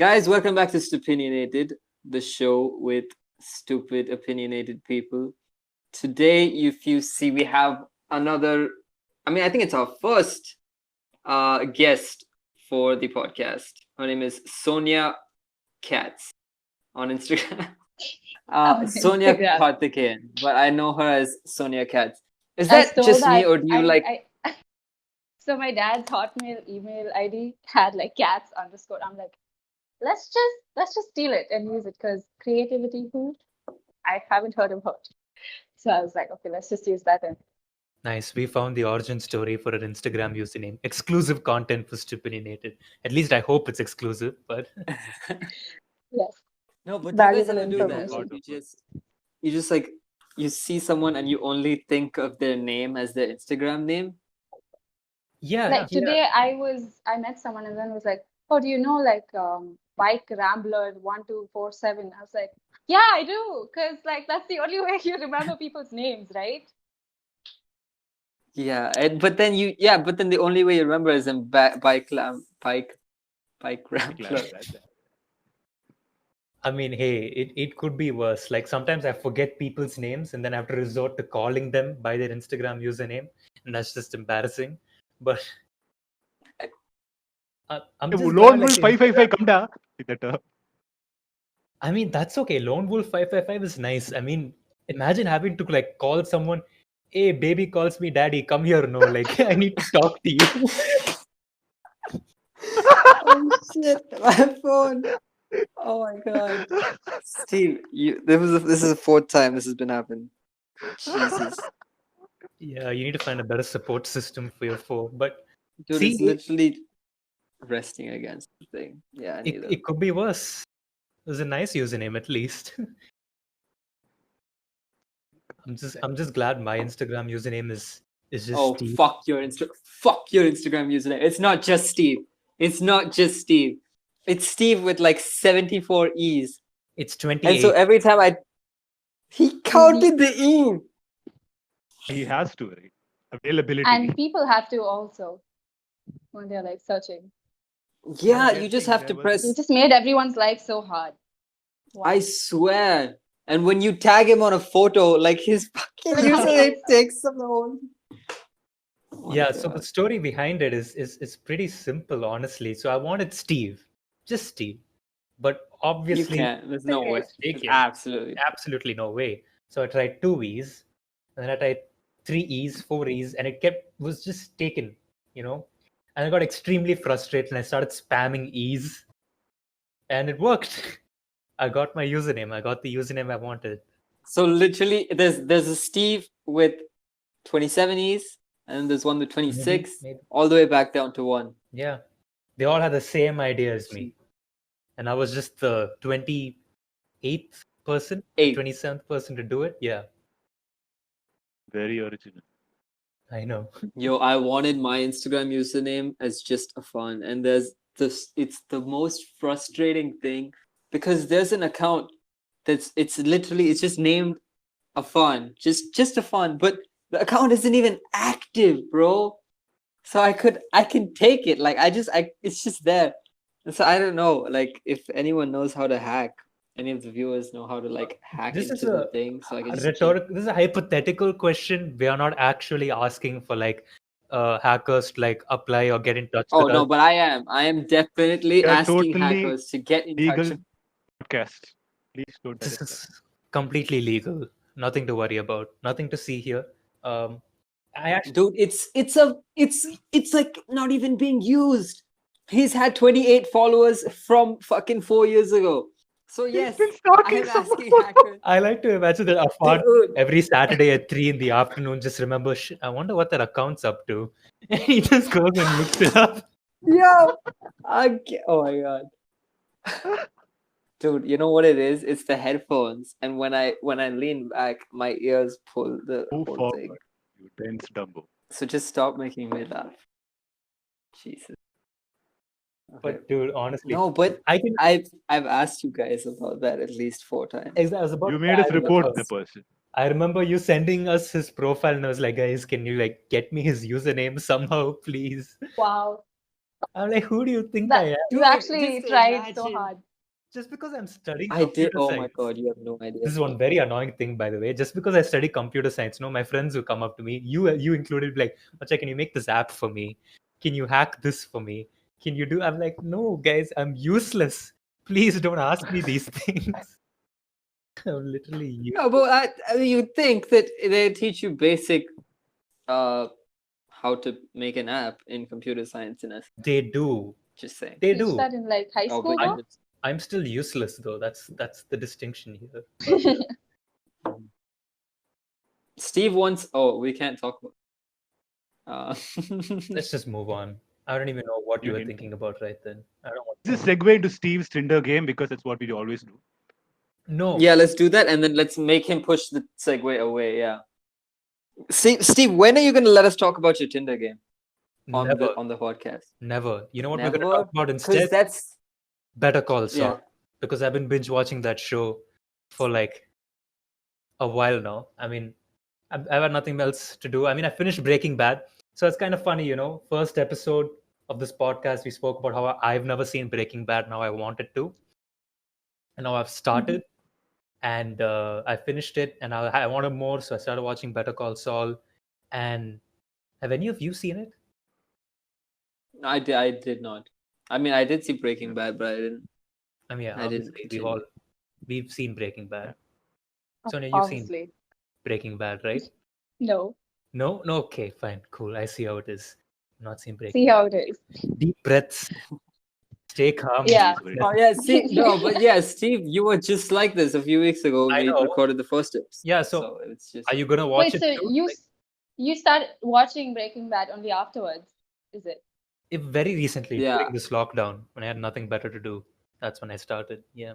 Guys, welcome back to Stupinionated, the show with stupid, opinionated people. Today, if you see, we have another. I think it's our first guest for the podcast. Her name is Sonia Katz on Instagram. Sonia Instagram. Karthikeyan, but I know her as Sonia Katz. Is I that stole just me, that. or do you like? So my dad's Hotmail email ID had like cats underscore. I'm like, let's just steal it and use it because creativity food. I haven't heard about it. So I was like, okay, let's just use that. And Nice. We found the origin story for an Instagram username. Exclusive content for Stupinionated. At least I hope it's exclusive, but yes, No, but you guys valuable ever do that? information. Like, you just like you see someone and you only think of their name as their Instagram name. yeah. Like today, I met someone and then was like, oh, do you know like Bike Rambler 1247? I was like, yeah, I do, because like that's the only way you remember people's names, right? Yeah, but then the only way you remember is in bike rambler. I mean, hey, it could be worse. Like sometimes I forget people's names and then I have to resort to calling them by their Instagram username, and that's just embarrassing. But I'm just Lone Wolf 555 come da. I mean, that's okay. Lone Wolf 555 is nice. I mean, imagine having to like call someone, hey, baby calls me daddy, come here. No, like I need to talk to you. Oh shit, my phone. Oh my god. Steve, this is the fourth time this has been happening. Jesus. Yeah, you need to find a better support system for your phone. But Dude, see, it's literally resting against the thing. Yeah, it could be worse. It was a nice username at least. I'm just glad my Instagram username is just Steve. Fuck your Instagram username. It's not just Steve. It's Steve with like 74 E's. It's 28. And so every time he counted the E. He has to, right? Availability. And people have to also when they're like searching. Yeah, you just have to press. You just made everyone's life so hard. Wow. I swear. And when you tag him on a photo, like his fucking username takes some whole. Yeah, so the story behind it is pretty simple, honestly. So I wanted Steve, just Steve, but obviously you can't. There's no way. Absolutely no way. So I tried 2 E's, and then I tried 3 E's, 4 E's, and it was just taken, and I got extremely frustrated, and I started spamming E's, and it worked. I got my username. I got the username I wanted. So literally, there's a Steve with 27 E's. And there's one with 26, maybe. All the way back down to 1. Yeah. They all had the same idea as me. And I was just the 28th person, 27th person to do it. Yeah. Very original. I know. Yo, I wanted my Instagram username as just a fun. And it's the most frustrating thing because there's an account it's just named a fun. Just a fun. But the account isn't even active, bro. So I can take it. Like it's just there. And so I don't know. Like if anyone knows how to hack, any of the viewers know how to like hack into the thing. So I can this is a hypothetical question. We are not actually asking for like hackers to like apply or get in touch with us. Oh no, but I am definitely asking hackers to get in touch. Podcast. Please don't. This is completely legal. Nothing to worry about. Nothing to see here. Dude, it's like not even being used. He's had 28 followers from fucking 4 years ago. So yes, I'm asking hackers. I like to imagine that Afad every Saturday at 3 in the afternoon just remember, shit, I wonder what that account's up to. And he just goes and looks it up. Yo, oh my god. Dude, you know what it is? It's the headphones, and when I lean back, my ears pull the whole thing. You dense Dumbo. So just stop making me laugh. Jesus. Okay. But dude, honestly, no. But I've asked you guys about that at least 4 times. You made us report the person. I remember you sending us his profile, and I was like, guys, can you like get me his username somehow, please? Wow. I'm like, who do you think I That am? you Dude, actually just tried so imagine. hard. Just because I'm studying I did. computer Oh my science. god, you have no idea. This is one very annoying thing, by the way. Just because I study computer science, my friends who come up to me, you included, like, Macha, can you make this app for me? Can you hack this for me? Can you do? I'm like, no, guys, I'm useless. Please don't ask me these things. I'm literally useless. No, but I mean, you think that they teach you basic, how to make an app in computer science in essence. They do. Just saying. They Teach do. that in like high Oh, school but though? you I'm still useless though. That's the distinction here. Steve wants. Oh, we can't talk about. Let's just move on. I don't even know what you were Okay. thinking about right then. I don't want This is a segue into Steve's Tinder game because that's what we always do. No. Yeah, let's do that, and then let's make him push the segue away. Yeah. Steve, when are you going to let us talk about your Tinder game on Never. the podcast? Never. You know what we're Never? going to talk about Because instead? that's Better Call Saul. yeah. Because I've been binge watching that show for like a while now. I mean, I've had nothing else to do. I mean, I finished Breaking Bad. So it's kind of funny, First episode of this podcast, we spoke about how I've never seen Breaking Bad. Now I wanted to. And now I've started and I finished it and I wanted more. So I started watching Better Call Saul. And have any of you seen it? I did not. I mean, I did see Breaking Bad, but I didn't. I mean, yeah, I didn't obviously continue. we've seen Breaking Bad. Sonia, you've seen Obviously. Breaking Bad, right? No. No, okay, fine, cool. I see how it is. Not seen Breaking. See how it is. Deep breaths. Stay calm. Yeah. Oh yeah, see, no, but yeah, Steve, you were just like this a few weeks ago when I we know. recorded the first episode. Yeah, so it's just. are you gonna watch Wait, it? so too? you started watching Breaking Bad only afterwards, is it? If very recently Yeah. during this lockdown when I had nothing better to do, that's when I started. Yeah.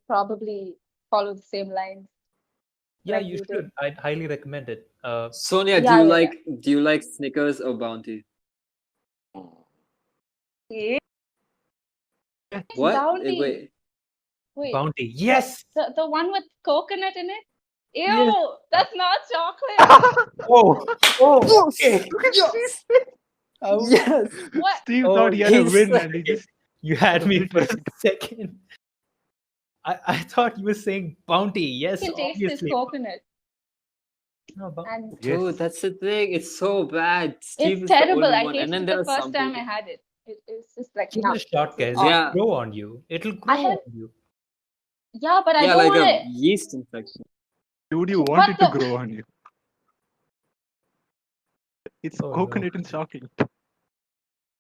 Probably follow the same lines. Yeah, Like you you should. did. I'd highly recommend it. Sonia, Yeah, yeah, do you like Snickers or Bounty? yeah. What? Bounty. Wait, Bounty. Yes. the one with coconut in it? Ew, Yes. that's not chocolate. Oh, okay. Yes. Oh, Yes. What? Steve thought he had a he's win like- and he just you had me for a Obliterated. second. I thought you were saying Bounty. Yes, You can taste this obviously. coconut. No, And Yes. Dude, that's the thing. It's so bad. Steve it's is the terrible. only I one. And then tasted there the are first some time I people. had it. It's just like, give nah. it a shot, guys. Yeah. It'll grow on you. It'll grow have- on you. Yeah, but I Yeah, don't like want a it. yeast infection. Dude, you want it to the- grow on you. It's Oh, no. coconut and chocolate.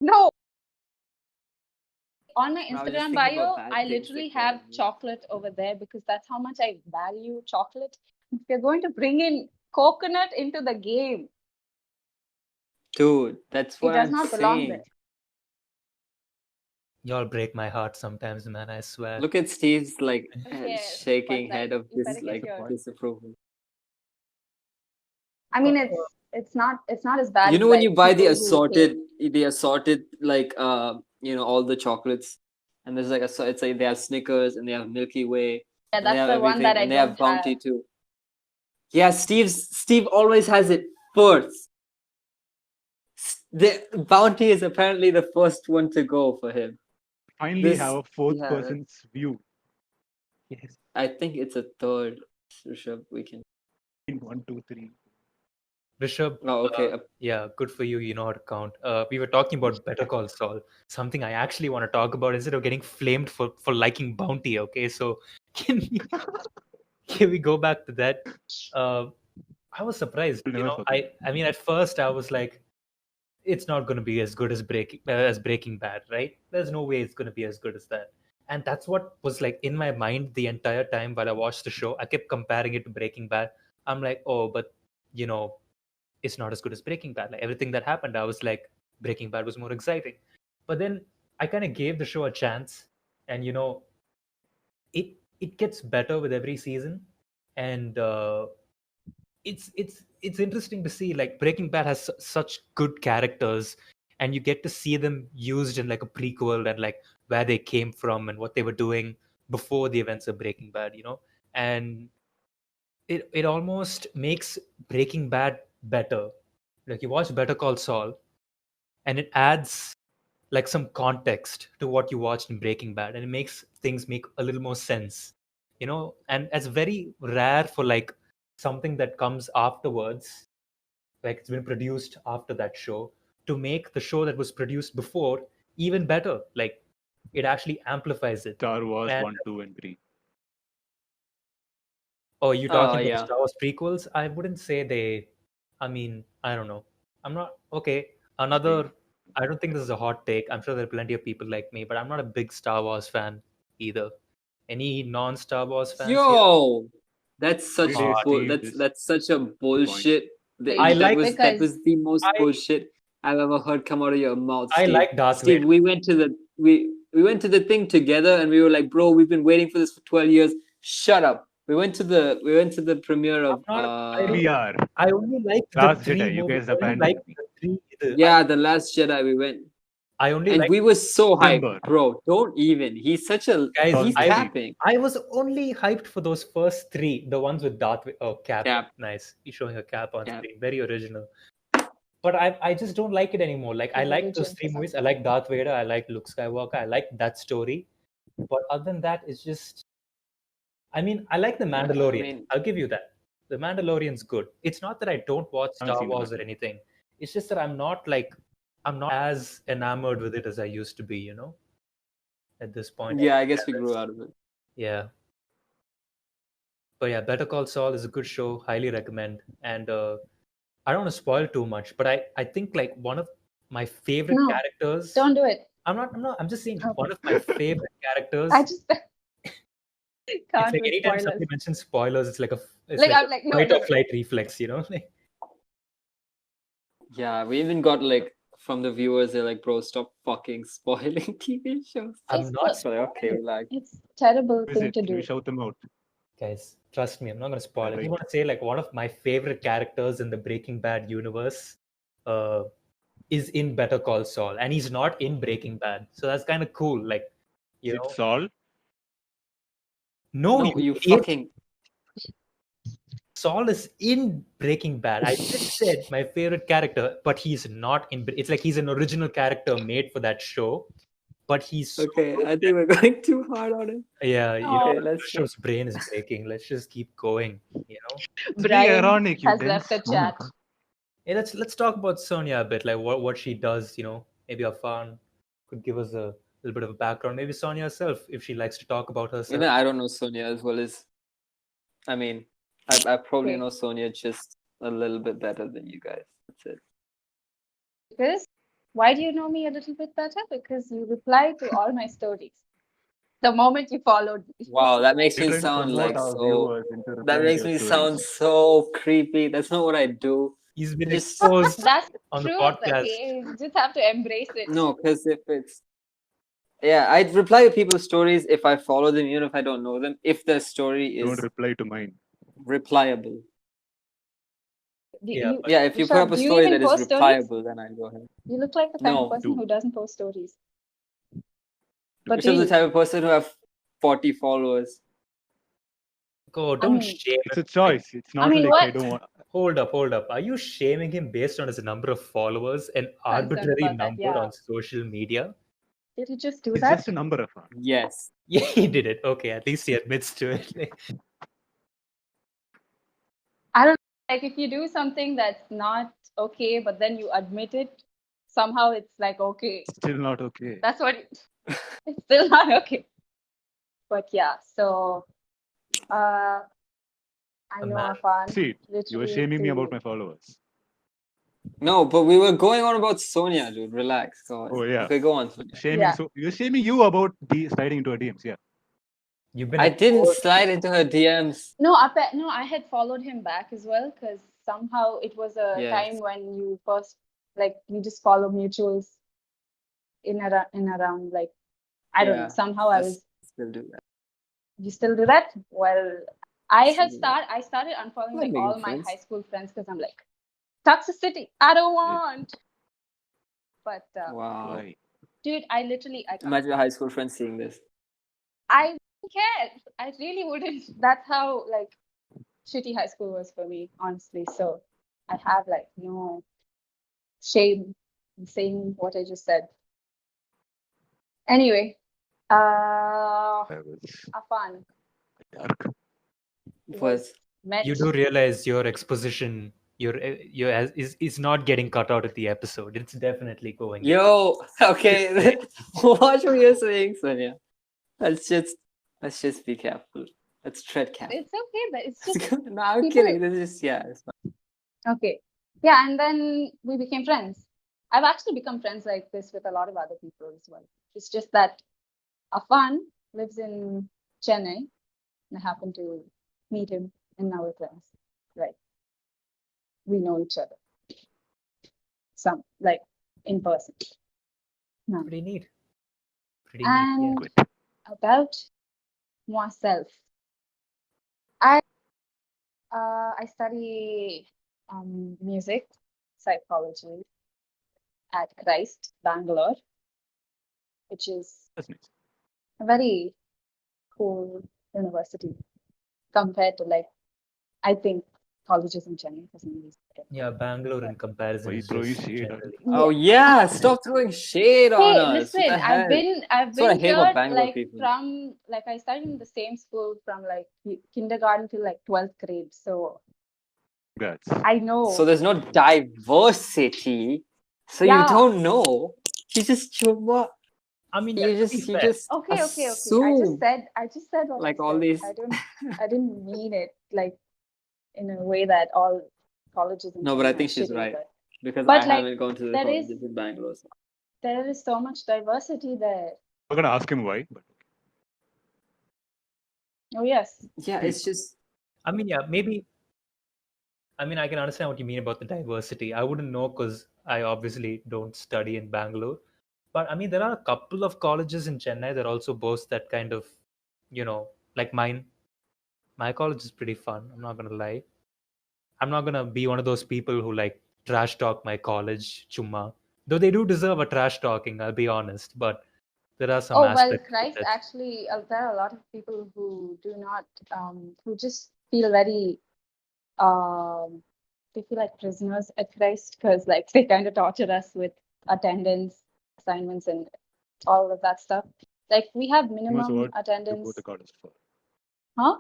No. On my I was just Instagram thinking bio, about bad I things literally that go have on you. chocolate over there because that's how much I value chocolate. If you're going to bring in coconut into the game, Dude, that's what it does I'm not belong saying. there. Y'all break my heart sometimes, man. I swear. Look at Steve's like Yes, shaking but, like, head of you better get like yours. disapproval. I mean, it's not as bad. You as, know when like, you buy the people who assorted like all the chocolates, and there's like it's like they have Snickers and they have Milky Way. Yeah, and they that's have the one everything, that I and they have don't Bounty have. too. Yeah, Steve always has it first. The Bounty is apparently the first one to go for him. Finally This- have a fourth yeah. person's view. Yes. I think it's a third. Rishabh, we can. 1, 2, 3. Rishabh, Oh, okay. yeah, good for you. You know how to count. We were talking about Better Call Saul. Something I actually want to talk about instead of getting flamed for liking Bounty. Okay, so can we go back to that? I was surprised. We'll never forget. I mean, at first I was like, it's not going to be as good as Breaking Bad, right? There's no way it's going to be as good as that. And that's what was like in my mind the entire time while I watched the show. I kept comparing it to Breaking Bad. I'm like, oh, but it's not as good as Breaking Bad. Like everything that happened, I was like, Breaking Bad was more exciting. But then I kind of gave the show a chance, and it gets better with every season, and it's interesting to see like Breaking Bad has such good characters, and you get to see them used in like a prequel and like where they came from and what they were doing before the events of Breaking Bad, and it almost makes Breaking Bad better. Like you watch Better Call Saul, and it adds like some context to what you watched in Breaking Bad, and it makes things make a little more sense, And it's very rare for like something that comes afterwards, like it's been produced after that show, to make the show that was produced before even better. Like it actually amplifies it. Star Wars And 1, 2, and 3. oh, you Oh talking about yeah. Star Wars prequels? I wouldn't say they. I mean, I don't know. I'm not okay. Another. I don't think this is a hot take. I'm sure there are plenty of people like me, but I'm not a big Star Wars fan either. Any non-Star Wars fans here? Yo, that's such Every day, Hard. bull. Steve, That's such a bullshit. I That like was because the most I bullshit I've ever heard come out of your mouth, I Steve. like Darth Steve, Vader. we went to the thing together, and we were like, bro, we've been waiting for this for 12 years. Shut up. We went to the premiere of I'm not. we are. I only like the Last three Jedi. You movies. guys I only abandoned like me. the three. yeah, The Last Jedi. We went, I only and like we were so hyped, December. bro. Don't even. He's such a guys. he's I- capping. I was only hyped for those first three, the ones with Darth Vader. Oh, cap. Cap. Nice. He's showing a cap on Cap. screen. Very original. But I just don't like it anymore. Like I He's like origin those three for movies. I something. like Darth Vader. I like Luke Skywalker. I like that story. But other than that, it's just. I mean, I like The Mandalorian. mean- I'll give you that. The Mandalorian's good. It's not that I don't watch I haven't Star seen The Wars or anything. It's just that I'm not as enamored with it as I used to be. At this point. Yeah, I guess we grew out of it. Yeah. But yeah, Better Call Saul is a good show. Highly recommend. And I don't want to spoil too much, but I think like one of my favorite No, characters. Don't do it. I'm just saying Okay. one of my favorite characters. I just It's can't like with anytime spoilers. somebody mentions spoilers, it's like I'm like, no, fight no, or no. flight reflex, Yeah, we even got like from the viewers, they're like, bro, stop fucking spoiling TV shows. I'm It's not So like, okay, like It's terrible Who is thing it? to Can we do. shout them out? guys, trust me, I'm not gonna spoil it. If you Right. want to say like one of my favorite characters in the Breaking Bad universe, is in Better Call Saul, and he's not in Breaking Bad, so that's kind of cool. Like, Is it Saul? no, no, you idiot. fucking Saul is in Breaking Bad. I just said my favorite character, but he's not in. It's like he's an original character made for that show, but he's so okay. good I think we're going too hard on it. yeah, Okay, the let's show's brain is breaking. Let's just keep going. It's very Brian ironic. You has dense left the woman. chat. Hey, let's talk about Sonia a bit. Like what she does. Maybe have fun. Could give us a little bit of a background. Maybe Sonia herself, if she likes to talk about herself. Even I don't know Sonia as well as. I mean, I probably Okay. know Sonia just a little bit better than you guys. That's it. Because why do you know me a little bit better? Because you reply to all my stories the moment you followed me. Wow, that makes We're me trying to sound promote like our so. viewers into That replying makes to me your sound stories. so creepy. That's not what I do. He's been Just- exposed That's on the truth, podcast. okay? You just have to embrace it. No, because if it's I'd reply to people's stories if I follow them, even if I don't know them. If their story is Don't reply to mine. replyable. Yeah, Yeah, if you put Vishal, up a do you story even that is post stories? replyable, then I go ahead. You look like the kind No, of person do. who doesn't post stories. But Which do is the you? type of person who have 40 followers. Go, don't mean- shame It's him. a choice. It's not mean, like what? I don't want. Hold up. Are you shaming him based on his number of followers, an arbitrary about that, number yeah. on social media? Did he just do It's that? just a number of fun. Yes. Yeah, he did it. Okay, at least he admits to it. I don't like if you do something that's not okay, but then you admit it, somehow it's like okay. Still not okay. That's what it's still not okay. But yeah, so I know man. Afan. See, you were literally shaming me to- about my followers. No, but we were going on about Sonia, dude. Relax. Go on. Oh, yeah. Okay, go on, Sonia. Shaming. Yeah. So you're shaming you about sliding into her DMs. Yeah. You've been I didn't exposed. slide into her DMs. No, I had followed him back as well because somehow it was a Yes. time when you first like you just follow mutuals in around like I don't know. Yeah, Somehow I was still do that. you still do that? Well, I Still had do that. I started unfollowing Not like making all my friends. high school friends because I'm like toxicity. I don't want. But Wow. Why? dude, I literally I can't. Imagine your high school friends seeing this. I wouldn't care. I really wouldn't. That's how like shitty high school was for me, honestly. So I have like no shame in saying what I just said. Anyway, I was Afan dark. was met. You do realize your exposition, is not getting cut out of the episode. It's definitely going. in. Yo, okay. Watch what you're saying, Sonia. Let's just be careful. Let's tread carefully. It's okay, but it's just No, I'm people- kidding. This is it's fine. okay. Yeah, and then we became friends. I've actually become friends like this with a lot of other people as well. It's just that Afan lives in Chennai, and I happen to meet him in our class. Right. We know each other. Some like in person. No. Pretty neat. Pretty And neat. Quit. about myself, I study music psychology at Christ, Bangalore, which is That's nice. a very cool university compared to like I think colleges in Chennai for some reason. Yeah, Bangalore in comparison Why is throw you just shade on generally. Oh yeah, stop throwing shade on Hey, us. listen, What the hell? I've That's what I been hate about here Bangalore like people. from like I studied in the same school from like kindergarten to like 12th grade. So Congrats. I know. So there's no diversity. So Yeah. you don't know. You just chumma. I mean, You yeah, to be just fair, Okay. I assume. just said what Like I all said. these- I didn't mean it like in a way that all colleges in No, but I Chennai think are she's shitty, right. but Because But, I like, haven't gone to the there colleges is- in Bangalore. So. there is so much diversity there. I'm gonna ask him why, but Oh yes. Yeah, it's just I mean, yeah, maybe. I mean, I can understand what you mean about the diversity. I wouldn't know because I obviously don't study in Bangalore. But I mean, there are a couple of colleges in Chennai that also boast that kind of, like mine. My college is pretty fun. I'm not gonna lie. I'm not gonna be one of those people who like trash talk my college, chumma. Though they do deserve a trash talking, I'll be honest. But there are some Oh well, aspects. Christ. Actually, there are a lot of people who do not, who just feel very, they feel like prisoners at Christ because like they kind of torture us with attendance, assignments, and all of that stuff. Like we have pretty much minimum what you go attendance. to college for. Huh?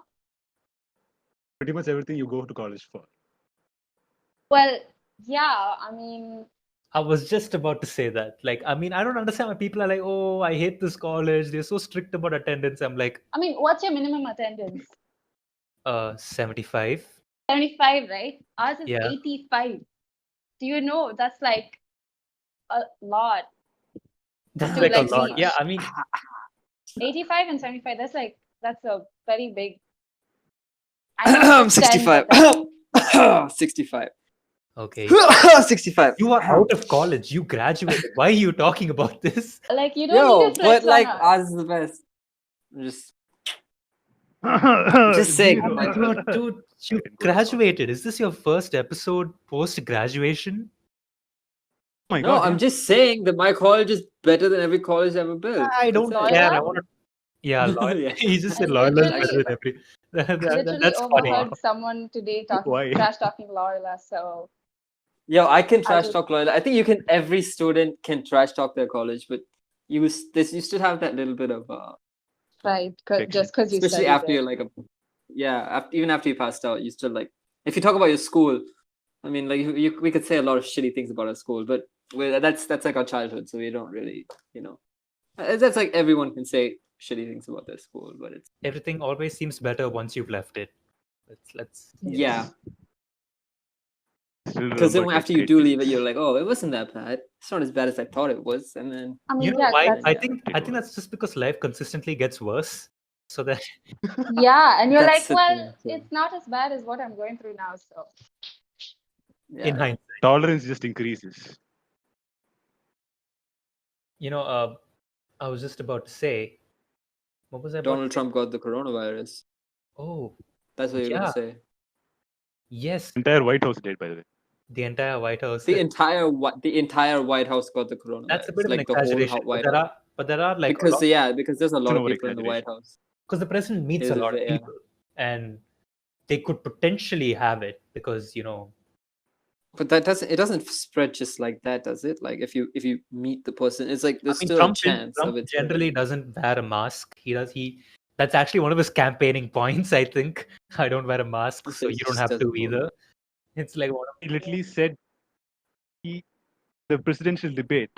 Pretty much everything you go to college for. Well, yeah. I mean, I was just about to say that. Like, I mean, I don't understand why people are like, oh, I hate this college. They're so strict about attendance. I'm like, what's your minimum attendance? 75. 75, right? Ours is Yeah. 85. Do you know that's like a lot? That's To, like like, a lot. reach. Yeah, I mean, 85 and 75, that's a very big. I know it's 10, 65. but that's- 65. okay. 65. You are out of college. You graduated. Why are you talking about this? like you don't Yo, need to flex but like on us. ours is the best. I'm just saying. Oh my god, dude, you graduated. Is this your first episode post graduation? Oh my No, god. I'm yeah. just saying that my college is better than every college ever built. I don't That's it. care. I Loyola? want to. Yeah, Loyola. Yeah. He just said I Loyola is literally- better than every. Literally That's funny. overheard someone today Why? trash talking Loyola. So Yo, I can trash would- talk Loyola. I think you can. Every student can trash talk their college, but you still have that little bit of right, Fiction. just because you especially studied after there. you're like even after you passed out, you still like if you talk about your school. I mean, like we could say a lot of shitty things about our school, but that's like our childhood, so we don't really, that's like everyone can say shitty things about their school, but it's Everything always seems better once you've left it. Let's yeah. Still Because then remember after those you do great leave it, days. you're like, oh, it wasn't that bad. It's not as bad as I thought it was, and then I mean, You know yeah, why? that's- I think that's just because life consistently gets worse. So that yeah, and you're That's like, the well, thing, too. it's not as bad as what I'm going through now. So yeah. in hindsight, Tolerance just increases. I was just about to say, what was I about Donald to say? Trump got the coronavirus. Oh, That's what you're Yeah. gonna say. yes, Entire White House did, by the way. the entire White House. The entire White House got the coronavirus. That's a bit of an like the whole exaggeration, White but House. there are like Because there's a lot an of people in the White over-exaggeration. House. because the president meets It a is a lot of bit, yeah. people, and they could potentially have it because But that doesn't spread just like that, does it? Like if you meet the person, it's like there's I mean, still a chance of Trump it spreading. generally doesn't wear a mask. That's actually one of his campaigning points, I think. I don't wear a mask, so he you don't just have to doesn't know. either. It's like one of He literally said the presidential debate.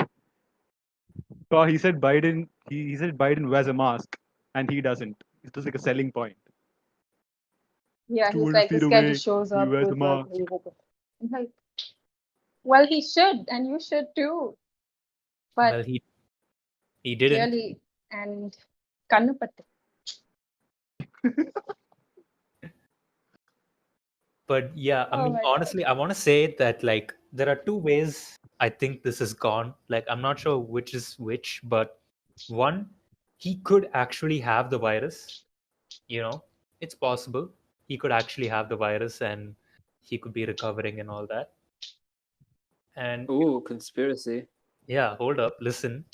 So he said Biden. He said Biden wears a mask, and he doesn't. It was like a selling point. Yeah, he's 200 like, feet this guy just away, shows he up wears a with like, mask. I'm like, well, he should, and you should too. But well, he didn't. clearly, and kannu pattu. But yeah, I Oh mean, my God. honestly, I want to say that like there are two ways I think this is gone. Like I'm not sure which is which, but one, he could actually have the virus. You know, it's possible he could actually have the virus and he could be recovering and all that. And Ooh, conspiracy. yeah, hold up, listen.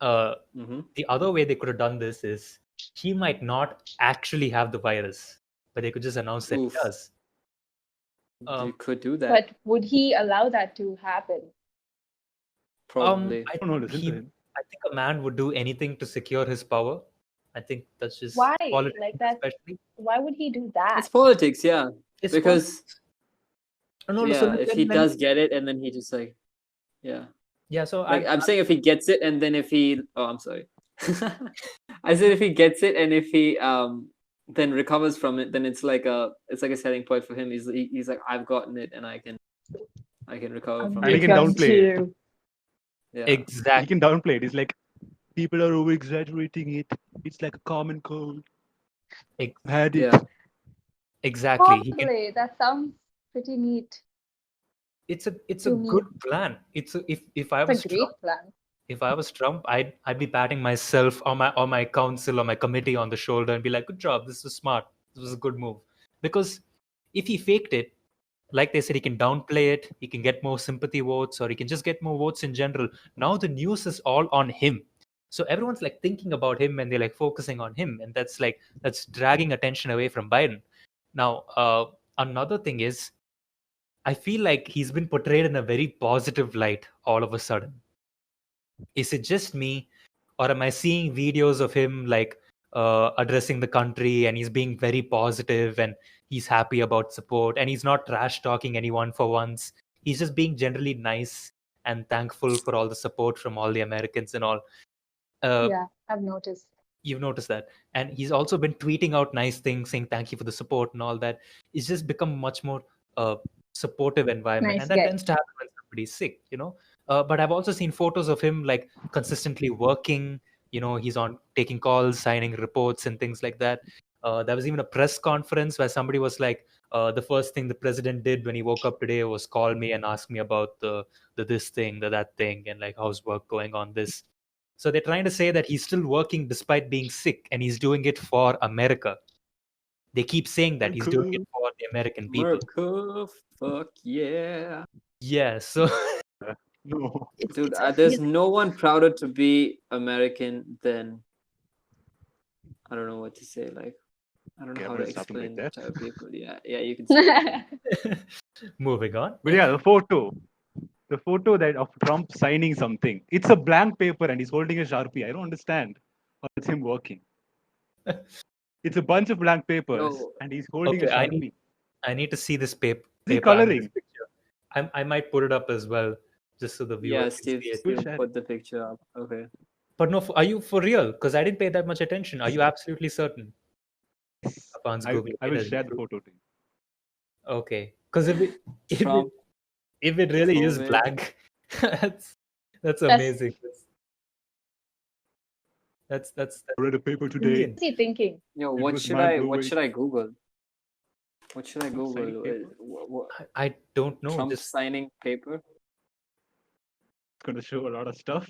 Mm-hmm. The other way they could have done this is he might not actually have the virus, but they could just announce that Oof. he does. They could do that. But would he allow that to happen? Probably. I don't know. Listen to him. I think a man would do anything to secure his power. I think that's just Why? politics, Like that? especially. Why would he do that? It's politics, yeah. It's Because politics. No, yeah, so if he does get it and then he just like, yeah. yeah. So Like I'm saying, if he gets it and then if he, oh, I'm sorry. I said if he gets it and if he then recovers from it, then it's like a selling point for him. He's like, I've gotten it and I can recover from And he it. can downplay it. Yeah. He exactly. can downplay it. He's like, people are over exaggerating it. It's like a common cold. Ex- I've had it. Yeah. Exactly. He can. Probably. That sounds pretty neat. It's a to me. good plan. If I It's was a great plan. if I was Trump, I'd be patting myself or my council or my committee on the shoulder and be like, "Good job. This was smart. This was a good move." Because if he faked it, like they said, he can downplay it. He can get more sympathy votes, or he can just get more votes in general. Now the news is all on him, so everyone's like thinking about him and they're like focusing on him, and that's dragging attention away from Biden. Now, another thing is, I feel like he's been portrayed in a very positive light all of a sudden. Is it just me, or am I seeing videos of him like addressing the country and he's being very positive and he's happy about support and he's not trash talking anyone for once? He's just being generally nice and thankful for all the support from all the Americans and all. Yeah, I've noticed. You've noticed that. And he's also been tweeting out nice things, saying thank you for the support and all that. It's just become much more supportive environment. Nice And that guy. tends to happen when somebody's sick, you know. But I've also seen photos of him like consistently working. You know, he's on taking calls, signing reports and things like that. There was even a press conference where somebody was like, the first thing the president did when he woke up today was call me and ask me about the this thing, that thing, and like how's work going on this. So they're trying to say that he's still working despite being sick and he's doing it for America. They keep saying that he's doing it for the American people. America, fuck yeah. Yeah, so No. Dude, there's no one prouder to be American than, I don't know what to say. Like, I don't know Yeah, how but to it's something like explain that. type of people. Yeah, you can say. moving on. But yeah, the photo that of Trump signing something. It's a blank paper and he's holding a Sharpie. I don't understand. Or it's him working. It's a bunch of blank papers No. and he's holding a Okay, Sharpie. I need to see this paper. Is he I mean, coloring? this picture. I might put it up as well, just so the viewer Yeah, can Steve, see it. We'll Steve share put the picture up. Okay. But no, are you for real? Because I didn't pay that much attention. Are you absolutely certain? Afan's I Googling will it as share we the do. photo to you. Okay, because Trump, if it really is COVID. blank, that's amazing. That's I read a paper today. brilliant. What's he thinking? Yo, It what was should mind-blowing. I Google? What should I Trump signing Google? paper? I don't know. Trump Just signing paper? It's going to show a lot of stuff.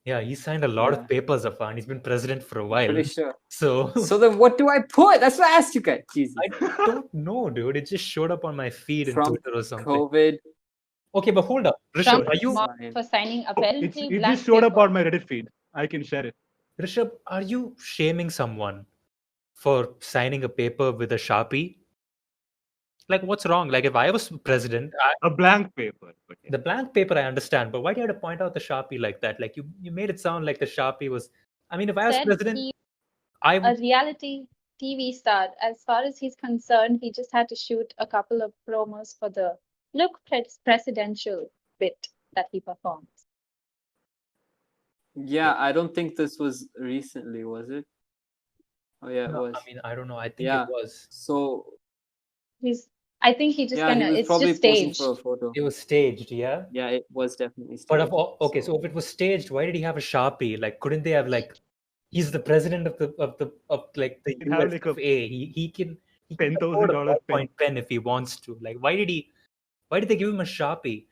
yeah, he signed a lot Yeah. of papers, Afan. He's been president for a while. Pretty sure. So So then what do I put? That's what I asked you guys. Jesus. I don't know, dude. It just showed up on my feed in Trump, Twitter or something. COVID. Okay, but hold up. Rishabh, Trump are you mocked for signing apparently It blank just showed up paper. on my Reddit feed. I can share it. Rishabh, are you shaming someone for signing a paper with a Sharpie? Like, what's wrong? Like, if I was president, A blank paper. But yeah. the blank paper I understand, but why do you have to point out the Sharpie like that? Like, you made it sound like the Sharpie was. I mean, if I was Said president, he I a would. reality TV star. As far as he's concerned, he just had to shoot a couple of promos for the look presidential bit that he performs. Yeah, I don't think this was recently, was it? Oh yeah, it No, was. I mean, I don't know. I think Yeah. it was. So I think he just yeah, he kind of was it's probably just posing staged. for a photo. It was staged, yeah. Yeah, it was definitely But staged. so if it was staged, why did he have a Sharpie? Like, couldn't they have like? He's the president of like the He can have, US like, of A. He can afford a $10,000 pen. ballpoint pen if he wants to. Like, why did they give him a Sharpie?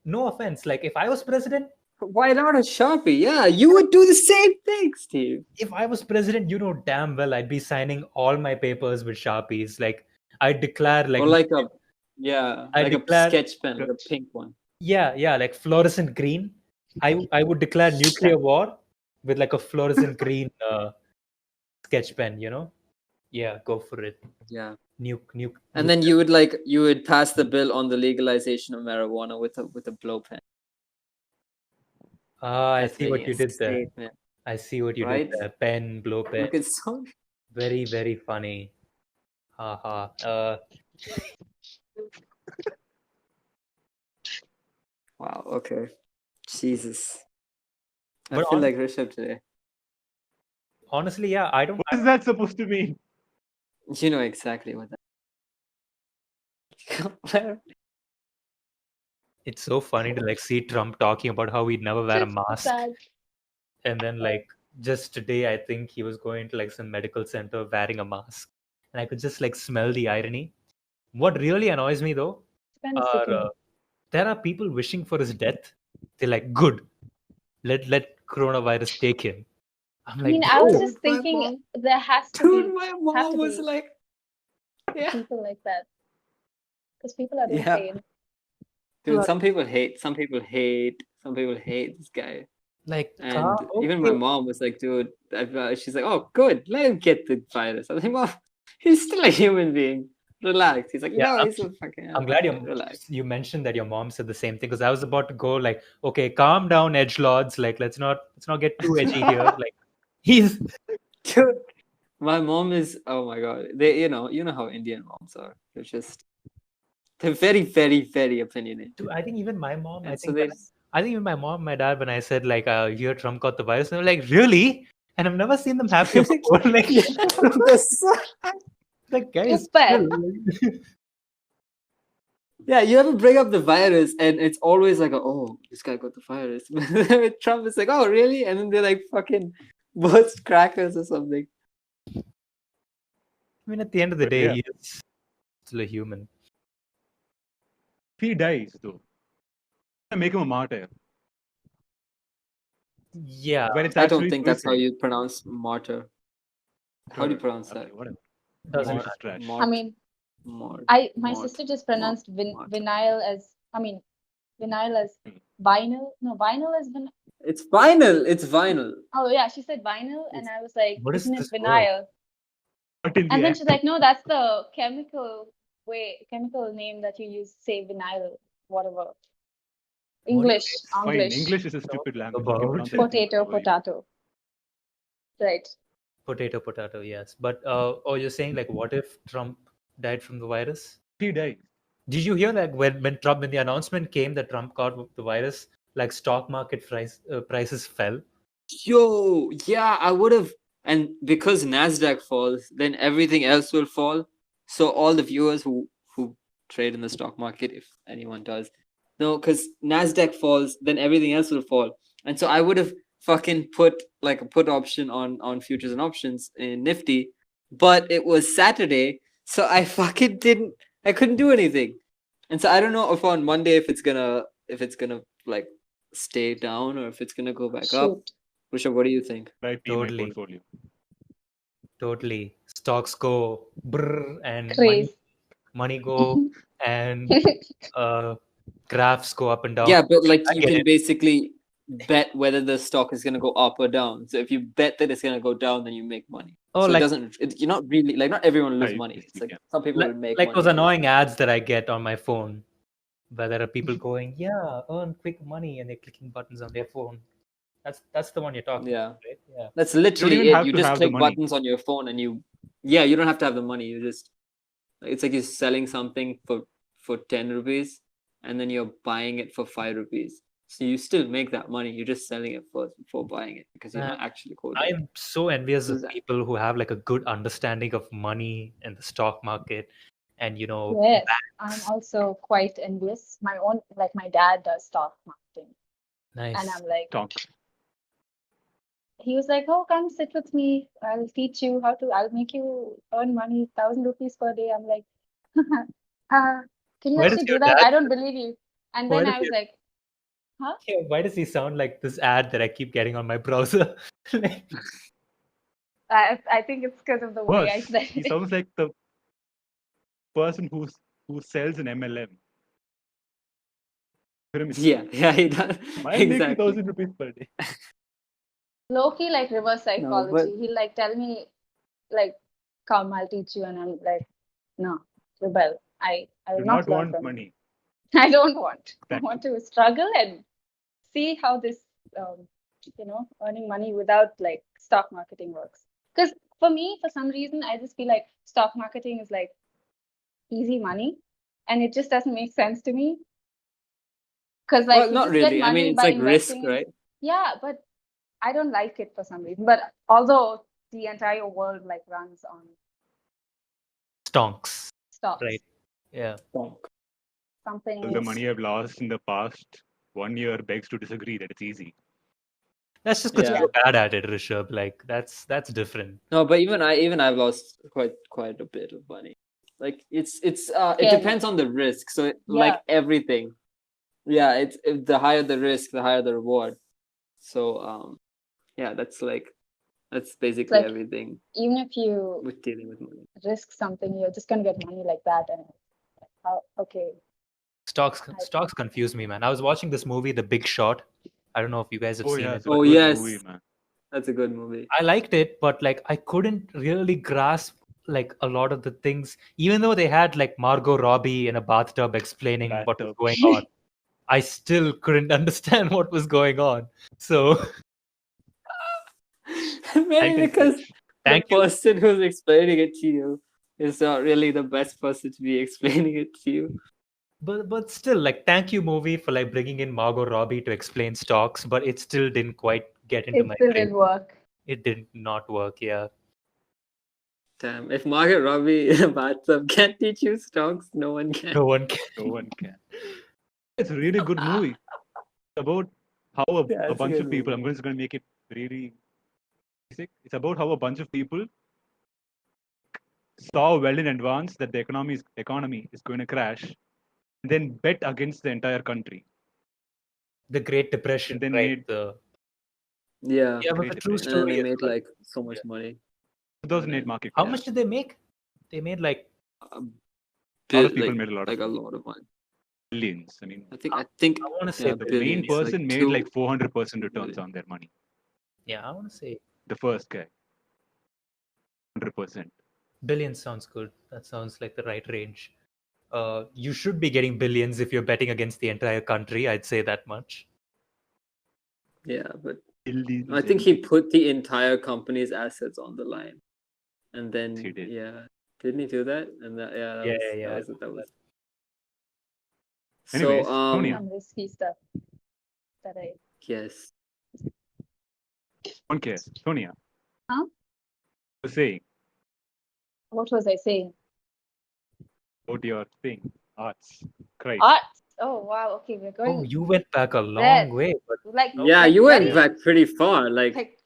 No offense. Like, if I was president, Why not a Sharpie? Yeah, you would do the same thing, Steve. if I was president, you know damn well I'd be signing all my papers with Sharpies. Like, I'd declare like Or like a like a declare- sketch pen, like a pink one. yeah, like fluorescent green. I would declare nuclear war with like a fluorescent green sketch pen. Yeah, go for it. Yeah. Nuke. And then you would pass the bill on the legalization of marijuana with a blow pen. I That's see what making you a did there. statement. I see what you Right? did there. Pen, blow pen. Look at Sonia. Very, very funny. Haha. Wow, okay. Jesus. I But feel like Rishabh today. honestly, yeah, I don't. What is that supposed to mean? You know exactly what that. It's so funny to like see Trump talking about how he'd never wear a Just so mask, sad. and then like just today, I think he was going to like some medical center wearing a mask, and I could just like smell the irony. What really annoys me though Kind of are sickening. there are people wishing for his death. They're like, good, let coronavirus take him. I'm I like, mean, I was bro, just my thinking mom- there has to Dude, be my have mom to was be like, yeah. people like that because people are Yeah. insane. Dude, Like- some people hate this guy. like, And even my okay. mom was like, dude, she's like, oh, good, let him get the virus. I was like, mom, he's still a human being. Relax. He's like, Yeah, no, he's a fucking. I'm glad relax. you mentioned that your mom said the same thing because I was about to go like, okay, calm down, edgelords. Like, let's not get too edgy here. Like, he's Dude, my mom is. Oh my god, you know how Indian moms are. They're very, very, very opinionated. Dude, I think even my mom. And so they. I think even my mom, and my dad, when I said like, here Trump got the virus, they were like, really? And I've never seen them happy before. Like, like guys, Super. chill. Yeah, you ever bring up the virus and it's always like, oh, this guy got the virus. With Trump, it's like, oh, really? And then they're like fucking burst crackers or something. I mean, at the end of the But day, yeah. he is still a human. If he dies, though, I make him a martyr. Yeah, When it's I don't actually think that's how suicide. you pronounce martyr. How do you pronounce Okay, that? whatever. doesn't English matter. is trash. I mean, Mort. my Mort. sister just pronounced Mort. vinyl as vinyl as vinyl. No, vinyl as vinyl. It's vinyl. It's vinyl. Oh yeah, she said vinyl, and I was like, What is isn't it this word? vinyl? But in the And then end, she's like, no, that's the chemical name that you use to say vinyl, whatever. English, fine. English. English is a stupid language. You About can pronounce anything Potato, whatever you potato. Right. Potato, yes. But you're saying like, what if Trump died from the virus? He dies. Did you hear like when the announcement came that Trump caught the virus, like stock market prices fell? Yo, yeah, I would have. And because Nasdaq falls, then everything else will fall. So all the viewers who trade in the stock market, if anyone does, no, because Nasdaq falls, then everything else will fall. And so I would have fucking put like a put option on futures and options in Nifty, but it was Saturday, so I fucking didn't. I couldn't do anything. And so I don't know if on Monday if it's gonna like stay down or if it's gonna go back up. Shoot. Rishabh, what do you think? Right, Totally. portfolio. Totally. Stocks go brr and Craze. money go and graphs go up and down. Yeah, but like I you get can it. basically bet whether the stock is gonna go up or down. So if you bet that it's gonna go down, then you make money. Oh, so like you're not really like, not everyone lose Right, money. yes, It's you like can. some people will make like money. those annoying ads that I get on my phone, where there are people going, "Yeah, earn quick money," and they're clicking buttons on their phone. That's the one you're talking Yeah. about, right? Yeah. That's You don't literally even it. have You to just have the click money. buttons on your phone and you don't have to have the money. You just, it's like you're selling something for 10 rupees and then you're buying it for 5 rupees. So you still make that money. You're just selling it first before buying it because you're Man, not actually coding. I'm so envious of Who's that? people who have like a good understanding of money and the stock market, and Yes, I'm also quite envious. My dad does stock marketing, and nice. I'm like, Talk. he was like, "Oh, come sit with me. I'll teach you how to. I'll make you earn money, 1,000 rupees per day." I'm like, can you Why does actually your do that? dad? I don't believe you. And Why then does I was your like, huh? Yeah, why does he sound like this ad that I keep getting on my browser? Like, I think it's because of the way I Worse, said he it. sounds like the person who sells an MLM. Pyramid Yeah, scheme. yeah, he does. I'll make you Exactly. 1,000 rupees per day. Low-key, like reverse No, psychology. but He'll like tell me, like, come, I'll teach you, and I'm like, no, rebel. I Do will not not learn want from you. money. I don't want. I Exactly. want to struggle and see how this, earning money without like stock marketing works. Because for me, for some reason, I just feel like stock marketing is like easy money, and it just doesn't make sense to me. Because like well, you not just get really. I mean, money it's by like risk, investing in. right? Yeah, but I don't like it for some reason. But although the entire world like runs on stonks, stocks, right? Yeah. Stonk. something All the is money I've lost in the past 1 year begs to disagree that it's easy. That's just because Yeah. you're bad at it, Rishabh. Like that's different. No, but I've lost quite a bit of money. Like it scary. depends on the risk. So like everything. Yeah, it's the higher the risk, the higher the reward. So yeah, that's basically like everything even if you with dealing with money. risk something, you're just gonna get money like that, and how? Okay, Stocks confuse me, man. I was watching this movie, The Big Short. I don't know if you guys have Oh seen yeah, it. it's a Oh good yes, movie, man. that's a good movie. I liked it, but like I couldn't really grasp like a lot of the things, even though they had like Margot Robbie in a bathtub explaining what was Bathtub. going on. I still couldn't understand what was going on. So Maybe Tight and because stretch. thank the you. person who's explaining it to you is not really the best person to be explaining it to you. But still, like thank you movie for like bringing in Margot Robbie to explain stocks, but it still didn't quite get into it my still brain. didn't work. It did not work, yeah. Damn, if Margaret Robbie in a bathtub can't teach you stocks, no one can. No one can. No one can. It's a really good movie. It's about how Yeah, a it's a bunch good of people. movie. I'm just going to make it really basic. It's about how a bunch of people saw well in advance that the economy is going to crash, and then bet against the entire country, The Great Depression, and then right? made Yeah, Yeah, but Great the true Depression. and then story they as made well. like so much Yeah. money. 2008 market How crash. much did they make? They made like A A lot of people like, made a lot like of a money. lot of money. Billions. I mean, I think I want to say yeah, the billions. main billions. person Like made like 400% 2 returns billion. on their money. Yeah, I want to say The first guy, 100%. billions sounds good. That sounds like the right range. You should be getting billions if you're betting against the entire country. I'd say that much. Yeah, but Billions I think and he put the entire company's assets on the line, and then He did. yeah, didn't he do that? And that Yeah. that was. Anyways, So Sonia. Some risky stuff that I. yes, Don't care. Sonia. Huh? You were saying What was I saying? about your thing, arts, Christ. Arts. Oh wow. Okay, we're Oh, going you went back a long there. way, but Like yeah, like you went very back pretty far. Like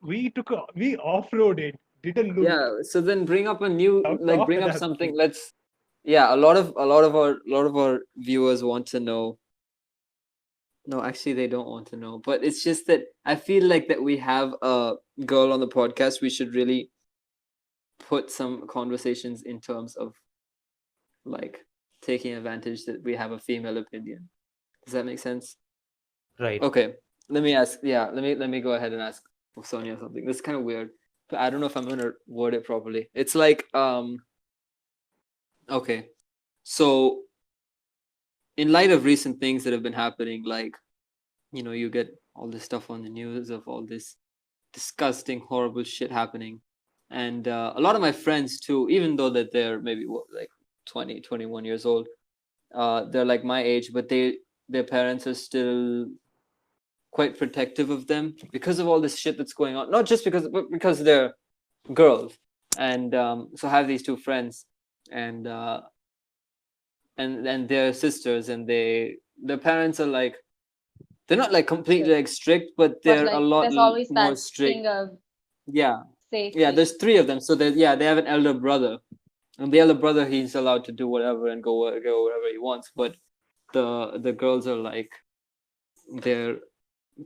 We off-roaded, didn't look. yeah, so then bring up a new Talk bring to up that something. thing. Let's yeah, a lot of our viewers want to know. No, actually they don't want to know. But it's just that I feel like that we have a girl on the podcast, we should really put some conversations in terms of like taking advantage that we have a female opinion. Does that make sense? right. Okay. Let me ask let me go ahead and ask Sonia something. This is kind of weird. I don't know if I'm gonna word it properly. It's like okay, so in light of recent things that have been happening, like you get all this stuff on the news of all this disgusting, horrible shit happening, and a lot of my friends too, even though that they're maybe like 20, 21 years old, they're like my age, but their parents are still quite protective of them because of all this shit that's going on. Not just but because they're girls, and so I have these two friends, and their sisters, and their parents are like, they're not like completely like strict, but But they're a like, lot there's always more that strict. thing of Yeah, safety. yeah. There's three of them, so they have an elder brother, and the elder brother, he's allowed to do whatever and go wherever he wants, but the girls are like, they're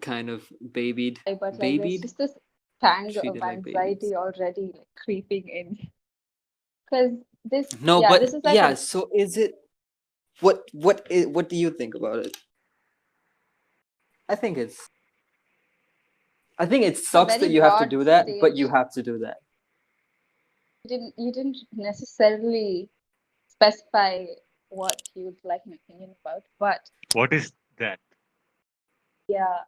kind of babied. But like, there's Babied? just this tang Treated of like babies. anxiety already like creeping in. Because this, No, yeah, but this is like yeah. a So is it? What do you think about it? I think it sucks very that you have to broad do that, but you stage. have to do that. You didn't necessarily specify what you'd like an opinion about, but What is that? yeah,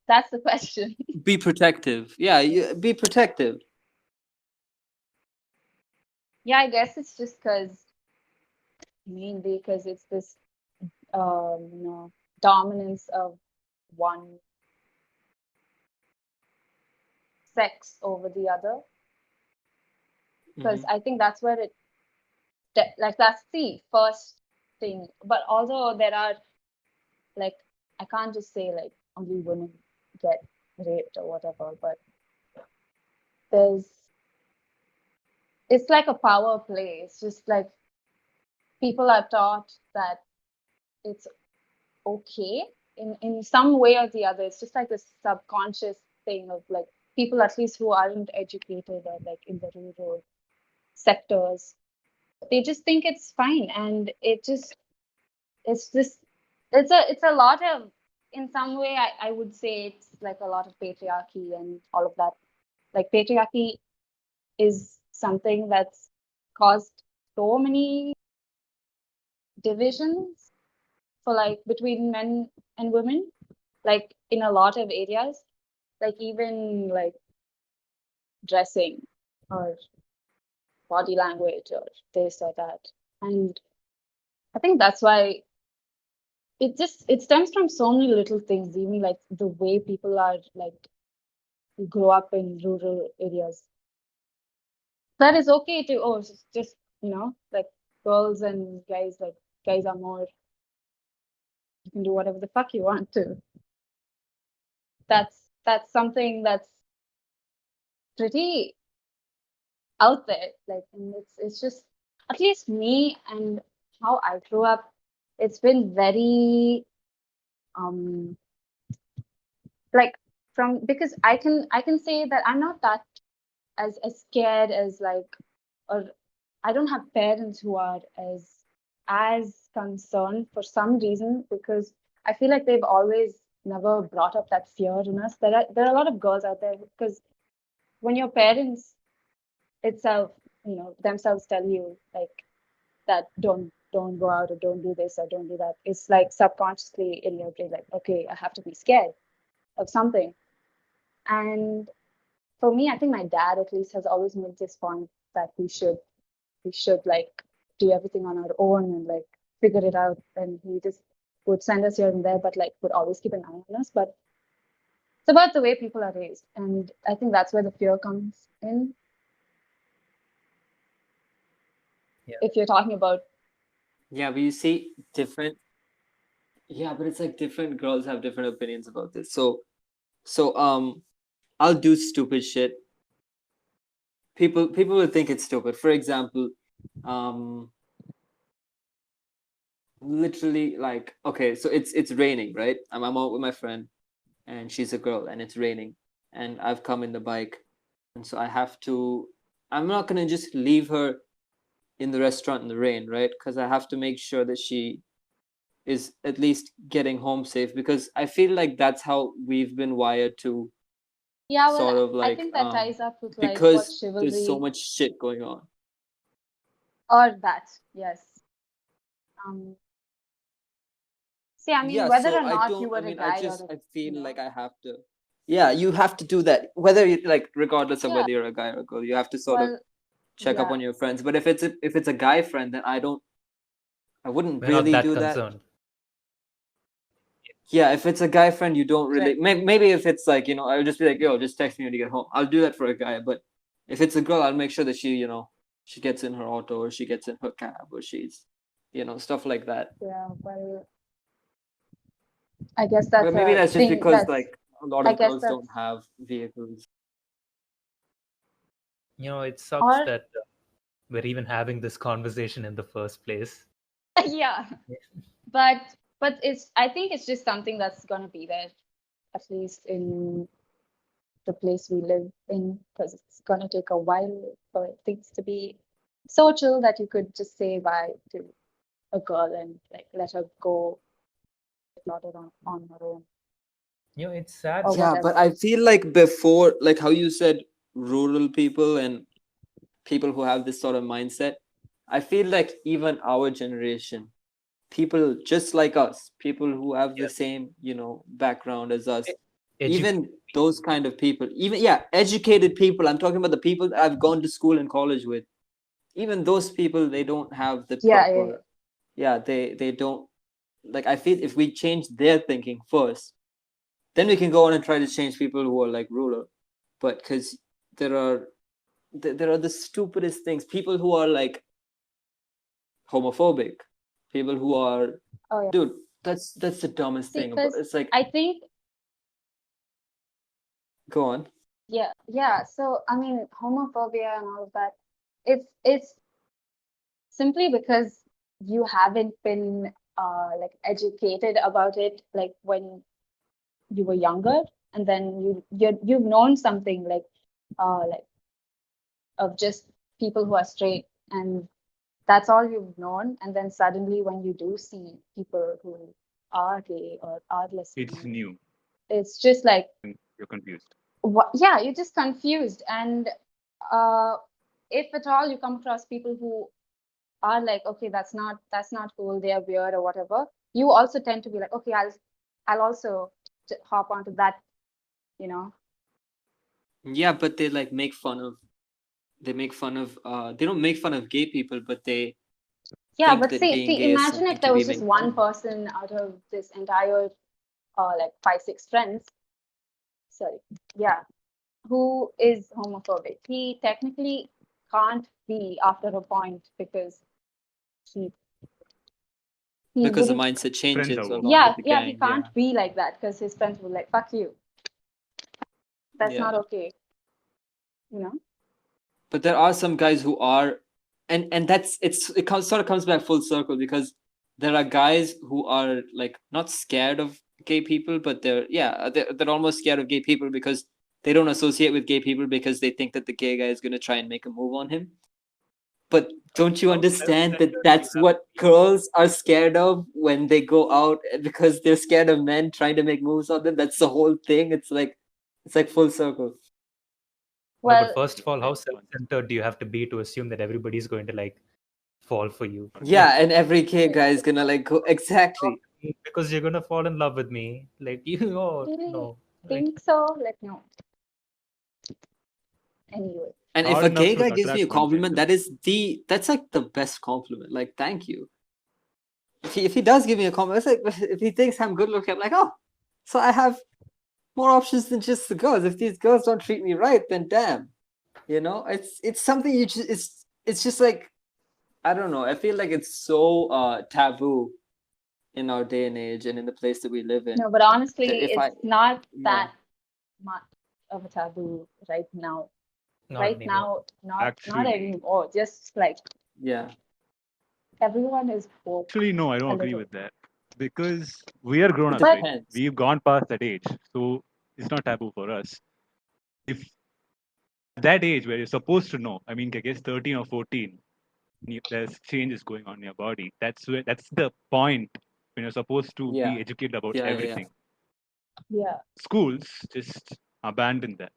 that's the question. Be protective. Yeah, be protective. Yeah, I guess it's just mainly because it's this dominance of one sex over the other. Because I think that's where like that's the first thing. But although there are, like, I can't just say like only women get raped or whatever, but it's like a power play. It's just like people are taught that it's okay in some way or the other. It's just like this subconscious thing of like people at least who aren't educated or like in the rural sectors. They just think it's fine, and it's just it's a lot of, in some way I would say it's like a lot of patriarchy and all of that. Like patriarchy is something that's caused so many divisions for like between men and women, like in a lot of areas, like even like dressing or body language or this or that. And I think that's why it stems from so many little things, even like the way people are like grow up in rural areas. That is okay to, oh, it's just, like girls and guys, like guys are more, you can do whatever the fuck you want to. That's something that's pretty out there. Like, and it's just, at least me and how I grew up, it's been very like, from, because I can say that I'm not that as scared as like, or I don't have parents who are as concerned for some reason, because I feel like they've always never brought up that fear in us. There are a lot of girls out there, because when your parents itself, themselves tell you like that, don't go out or don't do this or don't do that, it's like subconsciously in your brain, like, okay, I have to be scared of something. And for me, I think my dad at least has always made this point that we should like do everything on our own and like figure it out. And he just would send us here and there, but like would always keep an eye on us. But it's about the way people are raised. And I think that's where the fear comes in. Yeah. If you're talking about, Yeah, but you see, but it's like different girls have different opinions about this. So I'll do stupid shit. People will think it's stupid. For example, literally, like, okay, so it's raining, right? I'm out with my friend, and she's a girl, and it's raining, and I've come in the bike, and so I'm not gonna just leave her in the restaurant in the rain, right? Because I have to make sure that she is at least getting home safe, because I feel like that's how we've been wired to Yeah, well, sort of I like think that ties up with like what because there's chivalry so much shit going on. or that. Yes. Um, See, I mean, Yeah, whether so or I not you don't. were I a mean, I guy or just a, I feel you like know, I have to. Yeah, you have to do that, whether you like, regardless of yeah. whether you're a guy or a girl. You have to sort of Well, check up yeah. on your friends. But if it's a guy friend, then I wouldn't We're not really that do that. concerned. Yeah, if it's a guy friend, you don't really. Right. Maybe if it's like, I would just be like, yo, just text me when you get home. I'll do that for a guy. But if it's a girl, I'll make sure that she gets in her auto, or she gets in her cab, or she's, stuff like that. Yeah. Well, I guess Well, that's maybe a that's just thing. because like a lot I of guess girls that's, don't have vehicles. It sucks or that we're even having this conversation in the first place. yeah. But I think it's just something that's gonna be there, at least in the place we live in, because it's gonna take a while for things to be so chill that you could just say bye to a girl and like let her go plot it on her own It's sad. or Yeah, but whatever. I feel like before, like how you said, rural people and people who have this sort of mindset, I feel like even our generation, people just like us, people who have the Yeah. same, background as us, Educated even those kind of people, even, yeah, educated people. I'm talking about the people that I've gone to school and college with. Even those people, they don't have the Yeah, proper, yeah, they don't, like, I feel if we change their thinking first, then we can go on and try to change people who are like rural. But because there are there are the stupidest things, people who are like homophobic, people who are, oh yeah. dude, that's the dumbest See, thing about, because it's like, I think go on. yeah. So I mean, homophobia and all of that, it's simply because you haven't been like educated about it, like when you were younger, and then you've known something like of just people who are straight, and that's all you've known. And then suddenly, when you do see people who are gay or are It's lesbian, new. it's just like, You're confused. yeah, you're just confused. And uh, if at all you come across people who are like, okay, that's not cool, they are weird or whatever, you also tend to be like, okay, I'll also hop onto that, you know. Yeah, but they like make fun of, they don't make fun of gay people, but they Yeah, think but that being see, gay is imagine something if to there be was just made fun one of. person out of this entire like 5, 6 friends, sorry, yeah, who is homophobic. He technically can't be after a point because he he Because the wouldn't. mindset Friends are changes woke. along with the Yeah, he gang. Yeah, can't be like that because his friends would like, fuck you. That's not yeah. okay, you know. But there are some guys who are, and sort of comes back full circle, because there are guys who are like not scared of gay people, but they're almost scared of gay people because they don't associate with gay people, because they think that the gay guy is going to try and make a move on him. But don't you How understand that self-centered you that's have to what be. girls are scared of when they go out, because they're scared of men trying to make moves on them? That's the whole thing. It's like full circle. No, but Well, first of all, how self-centered do you have to be to assume that everybody's going to like fall for you? Yeah, and every gay guy is gonna like go exactly. Because you're gonna fall in love with me. Like you, oh really no. Like think so? Like, no. Anyway, And if Hard a enough gay to guy gives me a attract one compliment, gender. that's like the best compliment. Like, thank you. If he does give me a compliment, it's like, if he thinks I'm good looking, I'm like, oh, so I have more options than just the girls. If these girls don't treat me right, then damn. It's something you just it's just like, I don't know. I feel like it's so taboo in our day and age and in the place that we live in, no, but honestly, that if it's I not yeah that much of a taboo right now. not Right anymore. now, not Actually, anymore. Just like yeah everyone is woke no, I don't a agree little. with that because we are grown it up, But right? depends. We've gone past that age, so it's not taboo for us. If that age where you're supposed to know, I mean, I guess 13 or 14, there's changes going on in your body. That's the point when you're supposed to Yeah, be educated about yeah, yeah, yeah. everything. yeah, Schools just abandon that.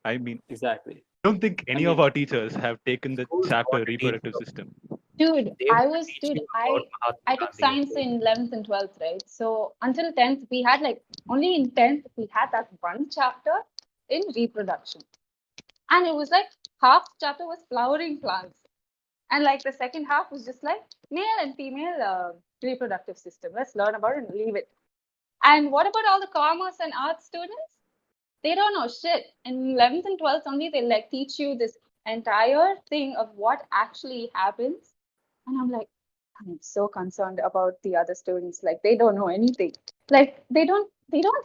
I mean, Exactly. I don't think any of our teachers have taken the Schools chapter want to teach reproductive you. system. Dude, They want to teach you about Mahatma I took Gandhi. science in 11th and 12th, right? So until 10th, we had like only in 10th we had that one chapter in reproduction, and it was like half the chapter was flowering plants, and like the second half was just like male and female reproductive system. Let's learn about it and leave it. And what about all the commerce and arts students? They don't know shit. In 11th and 12th only, they like teach you this entire thing of what actually happens. And I'm like, I'm so concerned about the other students. Like they don't know anything. Like they don't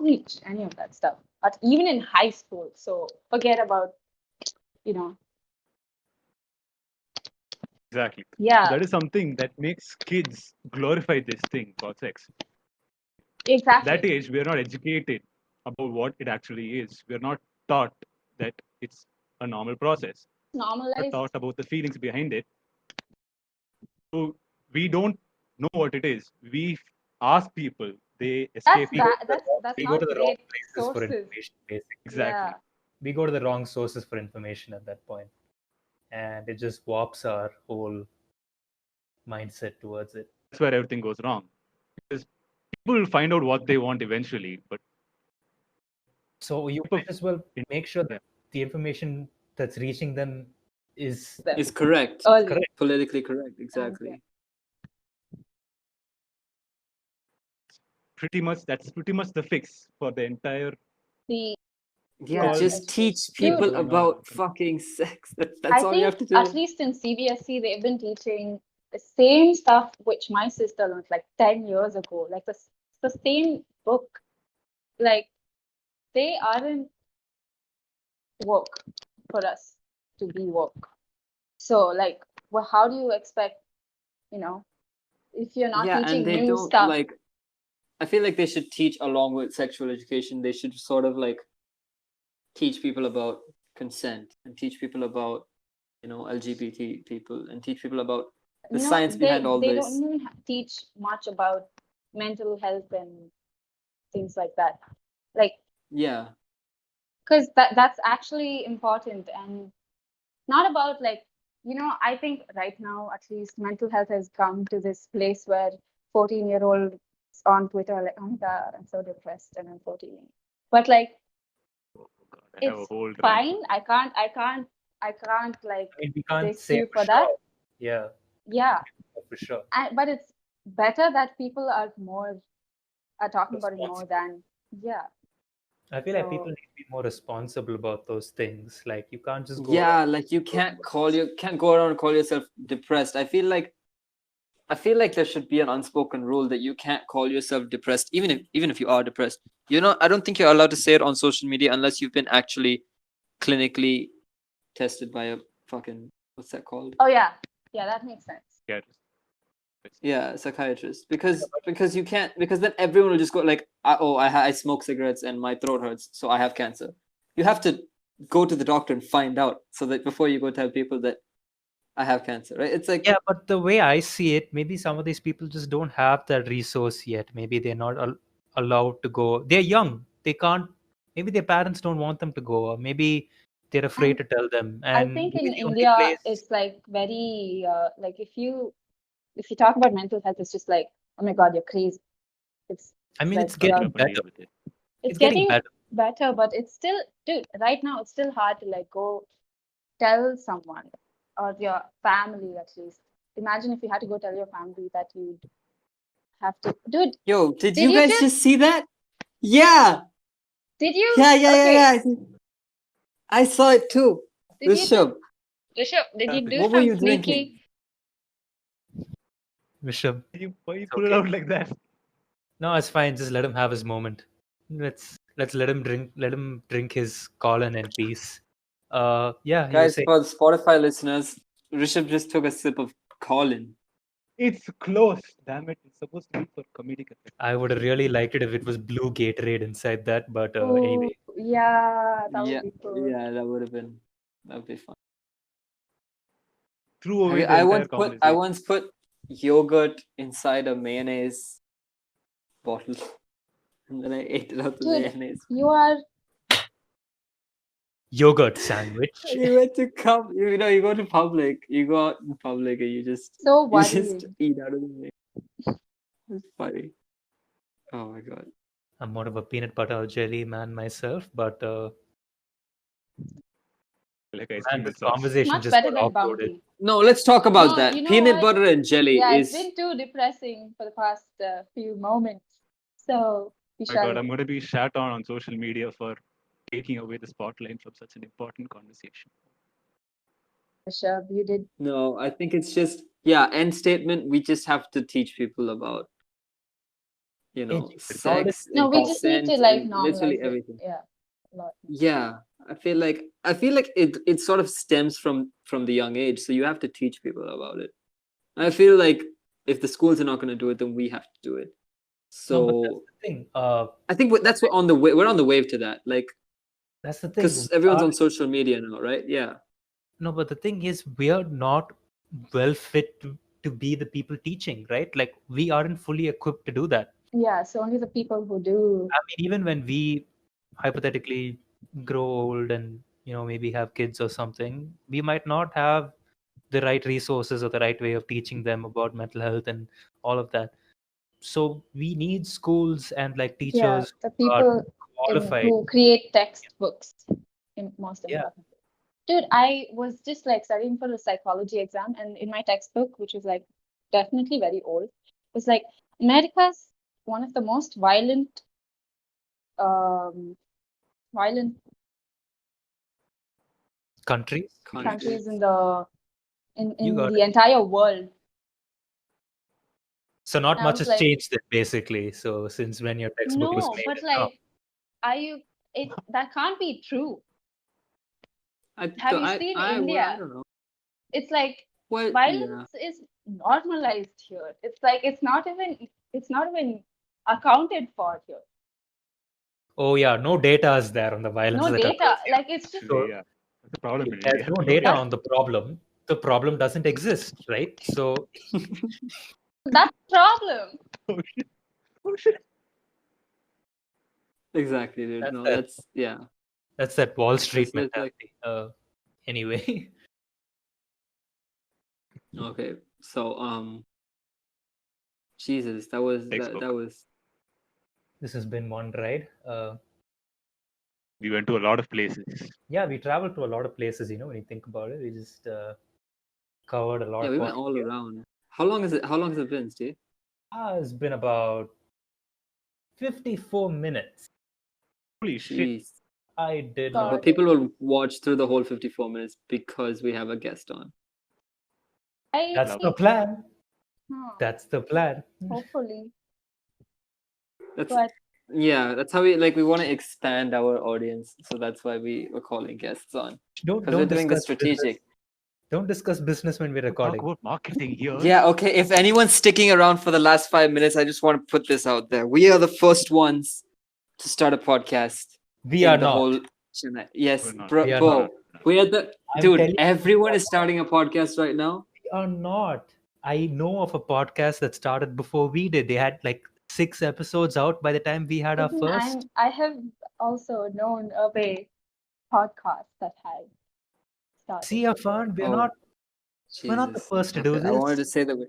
reach any of that stuff. But even in high school, so forget about, you know, Exactly. yeah, So that is something that makes kids glorify this thing called sex. exactly. That age, we are not educated about what it actually is. We are not taught that it's a normal process. We're Normalized. taught about the feelings behind it. So we don't know what it is. We ask people, they escape it. That's We go not to the wrong great places for sources. information, basically. Exactly. Yeah. We go to the wrong sources for information at that point, and it just warps our whole mindset towards it. That's where everything goes wrong. Because people will find out what they want eventually, but So you type of- might as well make sure Yeah. that the information that's reaching them is Is correct. Early. correct. Politically correct. Exactly. that's pretty much the fix for the entire The Yeah, all just teach Dude, people going on. about fucking sex. That's I all you think have to do. at least in CBSE they've been teaching the same stuff which my sister learned like 10 years ago. Like the same book. Like they aren't woke for us to be woke. So like well, how do you expect, if you're not Yeah, and teaching they new don't stuff? like. I feel like they should teach along with sexual education. They should sort of like teach people about consent and teach people about LGBT people and teach people about the science behind all they this. don't even teach much about mental health and things like that. Like Yeah, because that's actually important and not about like I think right now at least mental health has come to this place where 14-year-olds on Twitter are like, oh my god, I'm so depressed and I'm 14, but like Oh God, I have a it's whole rant. fine. I can't like I mean, we can't diss say you for for sure. that. Yeah, Yeah, for sure. but it's better that people are talking about it more than I feel like So- people need to be more responsible about those things. Like you can't just go yeah. around Like you can't go around and call yourself depressed. I feel like there should be an unspoken rule that you can't call yourself depressed, even if you are depressed. I don't think you're allowed to say it on social media unless you've been actually clinically tested by a fucking what's that called? Oh yeah, that makes sense. Yeah, psychiatrist. Because you can't, because then everyone will just go like, I smoke cigarettes and my throat hurts, so I have cancer. You have to go to the doctor and find out so that before you go tell people that I have cancer, right? It's like Yeah, but the way I see it, maybe some of these people just don't have that resource yet. Maybe they're not allowed to go. They're young. They can't. Maybe their parents don't want them to go, or maybe they're afraid to tell them. I And think maybe in the only India place, it's like very like if you talk about mental health, it's just like, oh my god, you're crazy. It's I mean, like it's getting Up and better. deal with it. it's getting getting better. but it's still, dude, right now it's still hard to like go tell someone or your family at least. Imagine if you had to go tell your family that you'd have to, dude. yo, did Did you you guys just see that? Yeah. Did you? Yeah. Okay. I saw it too. Did you Rishabh, Rishabh, did you do what were some you sneaky? drinking? Rishabh. Why you It's put it okay. out like that? No, it's fine. Just let him have his moment. Let's let him drink. Let him drink his Colin in peace. Yeah, you were Guys, saying. for the Spotify listeners, Rishabh just took a sip of Colin. It's close. Damn it! It's supposed to be for comedic effect. I would have really liked it if it was blue Gatorade inside that, but Oh, anyway. yeah, that would be cool. Yeah, that would be fun. Threw away the I entire conversation. once put yogurt inside a mayonnaise bottle, and then I ate it out the Dude, mayonnaise. you are yogurt sandwich. You went to you know, you go to public, you go out in public, and you just So you just worrying. eat out of the way. It's funny. Oh my god. I'm more of a peanut butter or jelly man myself, but Like ice man, cream this with sauce. conversation Much just better got than offloaded. Bounty. No, let's talk about No, that. you know Peanut what? butter and jelly Yeah, is it's been too depressing for the past few moments. So we My God, shall. I'm going to be shat on social media for taking away the spotlight from such an important conversation. Rishabh, you did. no. I think it's just end statement. We just have to teach people about It's all this sex No, and we just need consent to like and normalize literally it. everything. Yeah, a lot. Yeah, I feel like it sort of stems from the young age, so you have to teach people about it. I feel like if the schools are not going to do it, then we have to do it. no, but So that's the thing. I think that's what on the way. We're on the wave to that, like That's the thing. because We everyone's are- on social media now, right? Yeah. No, but the thing is, we are not well fit to be the people teaching, right? Like, we aren't fully equipped to do that. Yeah, so only the people who do. I mean, even when we hypothetically grow old and, maybe have kids or something, we might not have the right resources or the right way of teaching them about mental health and all of that. So we need schools and like Yeah, teachers the who are people qualified. who create textbooks, most Yeah. important. Dude, I was just like studying for a psychology exam, and in my textbook, which was like definitely very old, it was like America's one of the most violent Countries. countries in the You got the entire world. So not I much was has like, changed then, basically. So since when your textbook was no, made, but and now. like, that can't be true. Have you seen Well, India? I don't know. It's like Well, violence is normalized here. It's like it's not even accounted for here. Oh yeah, no data is there on the violence No that data. occurs here. Like it's just So Yeah, that's a problem in if there's India. no data on the problem. The problem doesn't exist, right? So that's the problem. Oh shit! Oh shit! exactly, dude. That's No, that. that's that's that Wall Street that's like mentality. Anyway, okay. So Jesus, that was Textbook. that was this has been one ride. We went to a lot of places. Yeah, we traveled to a lot of places. When you think about it, we just covered a lot. we went all around. How long has it been, Steve? It's been about 54 minutes. Holy shit! Jeez. I did God. not. But people will watch through the whole 54 minutes because we have a guest on. That's the think, plan. huh, That's the plan. hopefully. That's But that's how we want to expand our audience. So that's why we were calling guests on. Don't Because we're doing the discuss strategic. business. Don't discuss business when we're Talk recording. about marketing here. Yeah, okay. If anyone's sticking around for the last 5 minutes, I just want to put this out there. We are the first ones to start a podcast. We in are the not. whole Chennai. Yes, We're not. We are bro. not. We are the I'm dude. telling you, Everyone is starting a podcast right now. we are not. I know of a podcast that started before we did. They had like 6 episodes out by the time we had our even first. I have also known of a podcast that had started. See, Afan, we're Oh, not. We're not the Jesus. first to do Okay, I wanted to this. say that.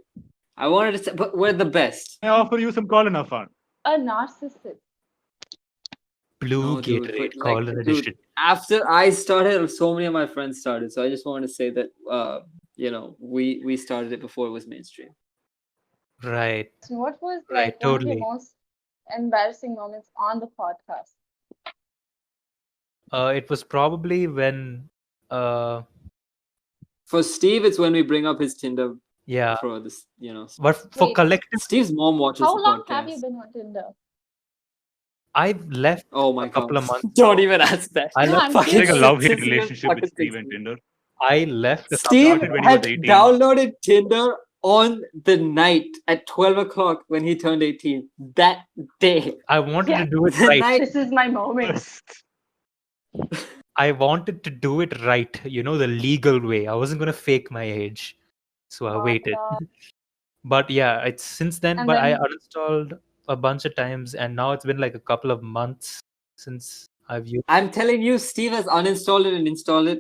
I wanted to say, but we're the best. I offer you some call enough fun. A narcissist. Blue No, dude, Gatorade, but call it an dude, edition. after I started, so many of my friends started. So I just wanted to say that, we started it before it was mainstream. Right. So what was Right, like one of totally. your most embarrassing moments on the podcast? It was probably when. For Steve, it's when we bring up his Tinder Yeah. for this, But for Wait. collective, Steve's mom watches How the long podcast. have you been on Tinder? I've left Oh my a couple god! of months. Don't even ask that. I No, left. I'm Fucking It's like a curious. love-hate Since he was relationship with fucking Steve and 16. Tinder. I left. Steve started when he had was 18. downloaded Tinder on the night at 12 o'clock when he turned 18. That day. I wanted to do it The right. night. This is my moment. I wanted to do it right. The legal way. I wasn't gonna fake my age, so I waited. But yeah, it's since then. And But I then- uninstalled a bunch of times, and now it's been like a couple of months since I've used. I'm telling you, Steve has uninstalled it and installed it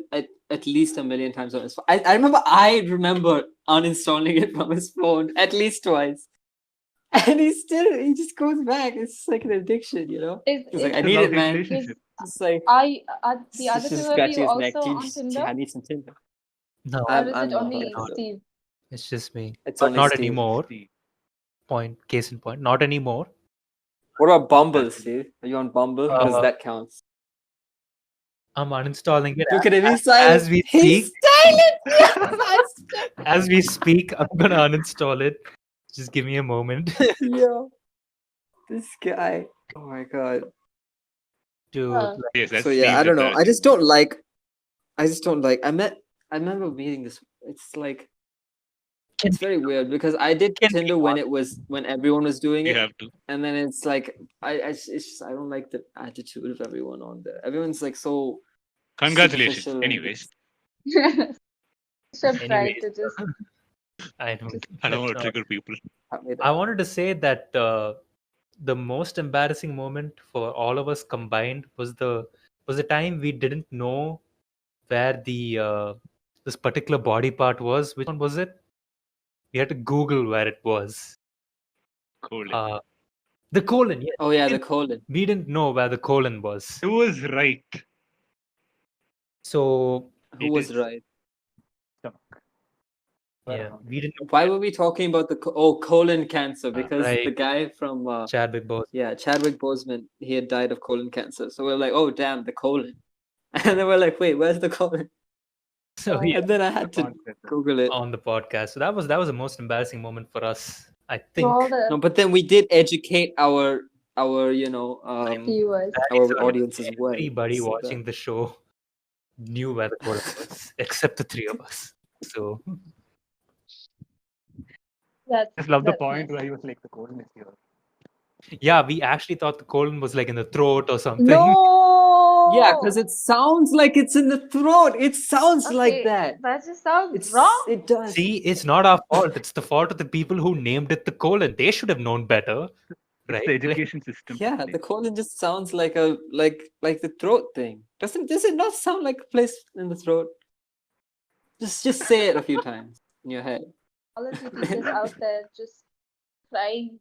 at least a million times on his phone. I remember uninstalling it from his phone at least twice. And he just goes back. It's like an addiction, you know? Is He's like, I is need it, man. Relationship. Just like, are the just other two of scratching you his neck. also Gee, on Tinder, I need some Tinder. No, or is it I'm not only on Tinder. Steve? it's just me. It's But only not Steve. anymore. Steve. Case in point, not anymore. What about Bumble, Steve? Are you on Bumble? Because that counts. I'm uninstalling it Look at him. He's silent. as we He's speak. silent. As we speak, I'm gonna uninstall it. Just give me a moment. Yo, this guy. Oh my god. to Yes, that's So yeah, Steve I don't with know. that. I just don't like. I remember meeting this. It's like it's very weird because I did Can we Tinder when everyone was doing You it, have to. and then it's like it's just, I don't like the attitude of everyone on there. Everyone's like so Congratulations. superficial and Anyways, Should try Anyways. to just I don't. I don't want let's to not. trigger people. I wanted to say that the most embarrassing moment for all of us combined was the time we didn't know where the this particular body part was. Which one was it? We had to Google where it was. Cool. The colon. Yes. Oh yeah, the colon. We didn't know where the colon was. Who was right? So Who It was is right? stomach. yeah, we didn't know Why were we talking about the colon cancer? Because right. the guy from Chadwick Boseman. yeah, Chadwick Boseman, he had died of colon cancer. So we're like, oh damn, the colon. And then we're like, wait, where's the colon? So yeah, And then I had to Google it. on the podcast. So that was the most embarrassing moment for us. I think. all the No, but then we did educate our viewers. our audience as well. Everybody So watching the show knew where the colon was, except the three of us. So That's Just love the that's point nice. where he was like, the colon is here. yeah, we actually thought the colon was like in the throat or something. No. yeah, because it sounds like it's in the throat. It sounds like Okay, that. that just sounds wrong. It does. See, it's not our fault. It's the fault of the people who named it the colon. They should have known better, It's right? the education system. Yeah, the colon just sounds like a like the throat thing. Does it not sound like a place in the throat? Just say it a few times in your head. Quality teachers out there just trying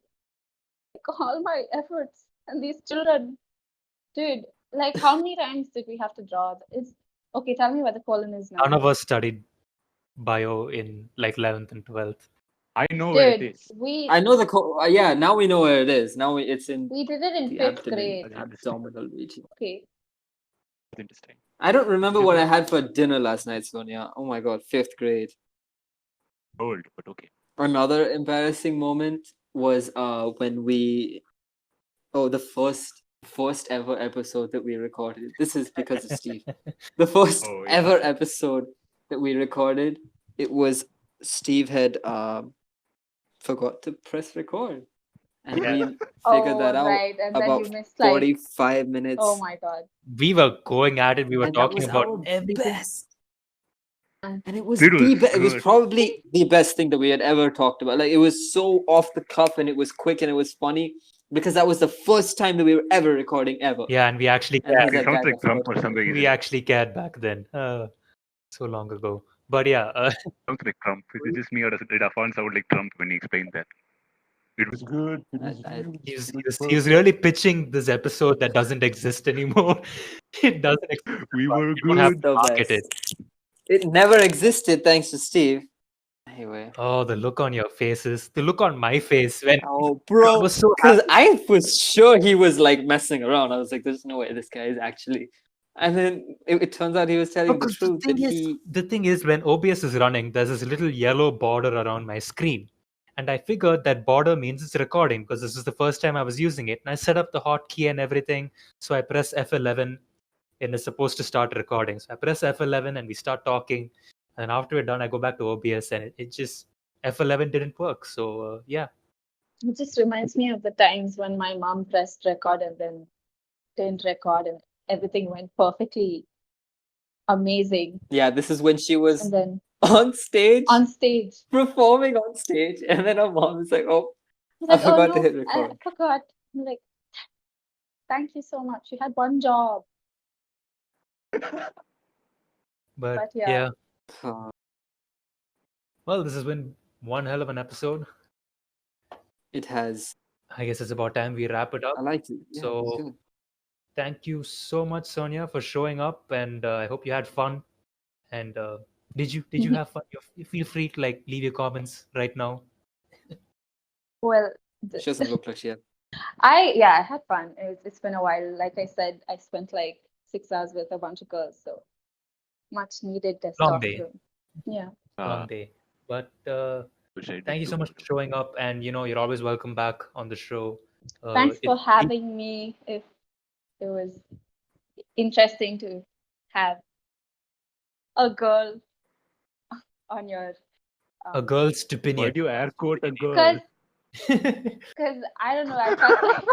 like all my efforts, and these children, dude, like how many times did we have to draw? It's okay. Tell me where the colon is now. None of us studied bio in like 11th and 12th. I know where it Dude, is. I know yeah, now we know where it is. Now it's in we did it in the fifth abdomen, grade. abdominal region. Okay, It's interesting. I don't remember what I had for dinner last night, Sonia. Oh my god, 5th grade. Old, but okay. Another embarrassing moment was when the first ever episode that we recorded. This is because of Steve. The first Oh, yeah. ever episode that we recorded, it was Steve had forgot to press record. And Yeah. we figured that out right, and then about you missed like 45 minutes. oh my god. We were going at it. We were And that talking was about our everything. best. And it was It was it was good. probably the best thing that we had ever talked about. Like it was so off the cuff and it was quick and it was funny because that was the first time that we were ever recording ever. Yeah, and we actually And cared. he's It sounds "Guys, like I forgot Trump to or press something. We actually cared back then. So long ago. But yeah, Sounds like Trump. Is it just me or did Afan sound like Trump when he explained that? It was good. It was good. he was really pitching this episode that doesn't exist anymore. It doesn't exist. We were You don't have good. to the market best. it. It never existed thanks to Steve. Anyway. Oh, the look on your faces. The look on my face when Oh, I bro. was so Because I was sure he was like messing around. I was like, there's no way this guy is actually. And then it turns out he was telling the Because truth. the thing is, when OBS is running, there's this little yellow border around my screen. And I figured that border means it's recording because this is the first time I was using it. And I set up the hotkey and everything. So I press F11 and it's supposed to start recording. So I press F11 and we start talking. And after we're done, I go back to OBS and it just, F11 didn't work. So yeah. It just reminds me of the times when my mom pressed record and then didn't record and everything went perfectly amazing. Yeah, this is when she was And then on stage, performing on stage. And then her mom is like, oh, I like, forgot oh, to no, hit record. I forgot. I'm like, thank you so much. You had one job. But yeah. yeah, Uh, well, this has been one hell of an episode. It has. I guess it's about time we wrap it up. I liked it. Yeah, it's So good. thank you so much, Sonia, for showing up, and I hope you had fun. And did you have fun? You feel free to like leave your comments right now. Well, She doesn't look like she had. I had fun. It's been a while. Like I said, I spent like 6 hours with a bunch of girls, so much needed Long day. testosterone. Yeah. Long day. But Wish I did thank you too. so much for showing up, and you're always welcome back on the show. Thanks for It- having me. If it was interesting to have a girl on your a girl's Why opinion. do you air quote a girl? because I don't know, I felt like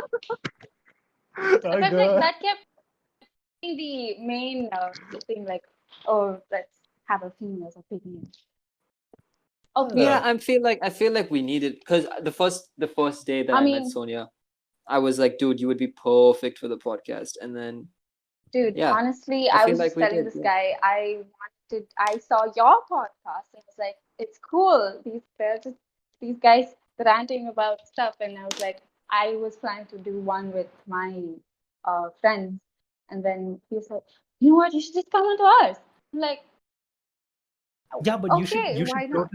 A girl. that kept being the main thing, like, oh, let's have a female's opinion. Okay. Yeah, I feel like we needed, because the first day that I I met mean- Sonia, I was like, dude, you would be perfect for the podcast. And then Dude, Yeah, honestly, I I feel was like just we telling did, this yeah. guy, I saw your podcast and was like, it's cool. These guys ranting about stuff, and I was like, I was planning to do one with my friends, and then he was like, you know what, you should just come on to ours. I'm like, Yeah, but okay, why not?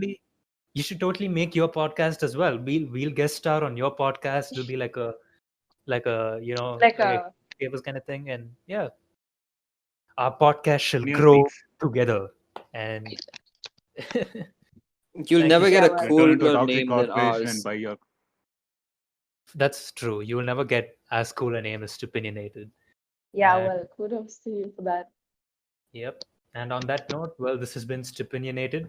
you should totally make your podcast as well. We'll guest star on your podcast. It'll be like a Like like a tables kind of thing, and yeah, our podcast shall Sonia grow speaks. together. And You'll Thank never you get so a much. You'll turn into a cooler toxic name than corporation ours. and buy your. that's true. You will never get as cool a name as Stupinionated. Yeah, And- well, kudos to you for that. Yep. And on that note, well, this has been Stupinionated.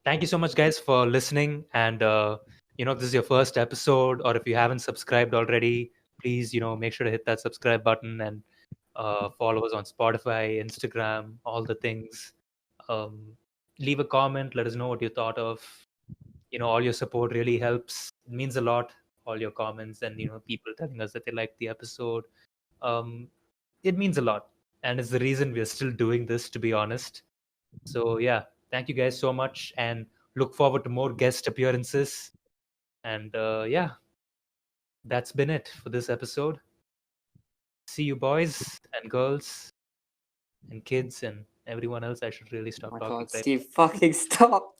Thank you so much, guys, for listening. And if this is your first episode, or if you haven't subscribed already, please, make sure to hit that subscribe button and follow us on Spotify, Instagram, all the things. Leave a comment. Let us know what you thought of. All your support really helps. It means a lot. All your comments and people telling us that they like the episode. It means a lot, and it's the reason we're still doing this, to be honest. So yeah, thank you guys so much, and look forward to more guest appearances. And yeah, that's been it for this episode. See you, boys and girls and kids and everyone else. I should really Oh stop my talking. God, Right? Steve, fucking stop.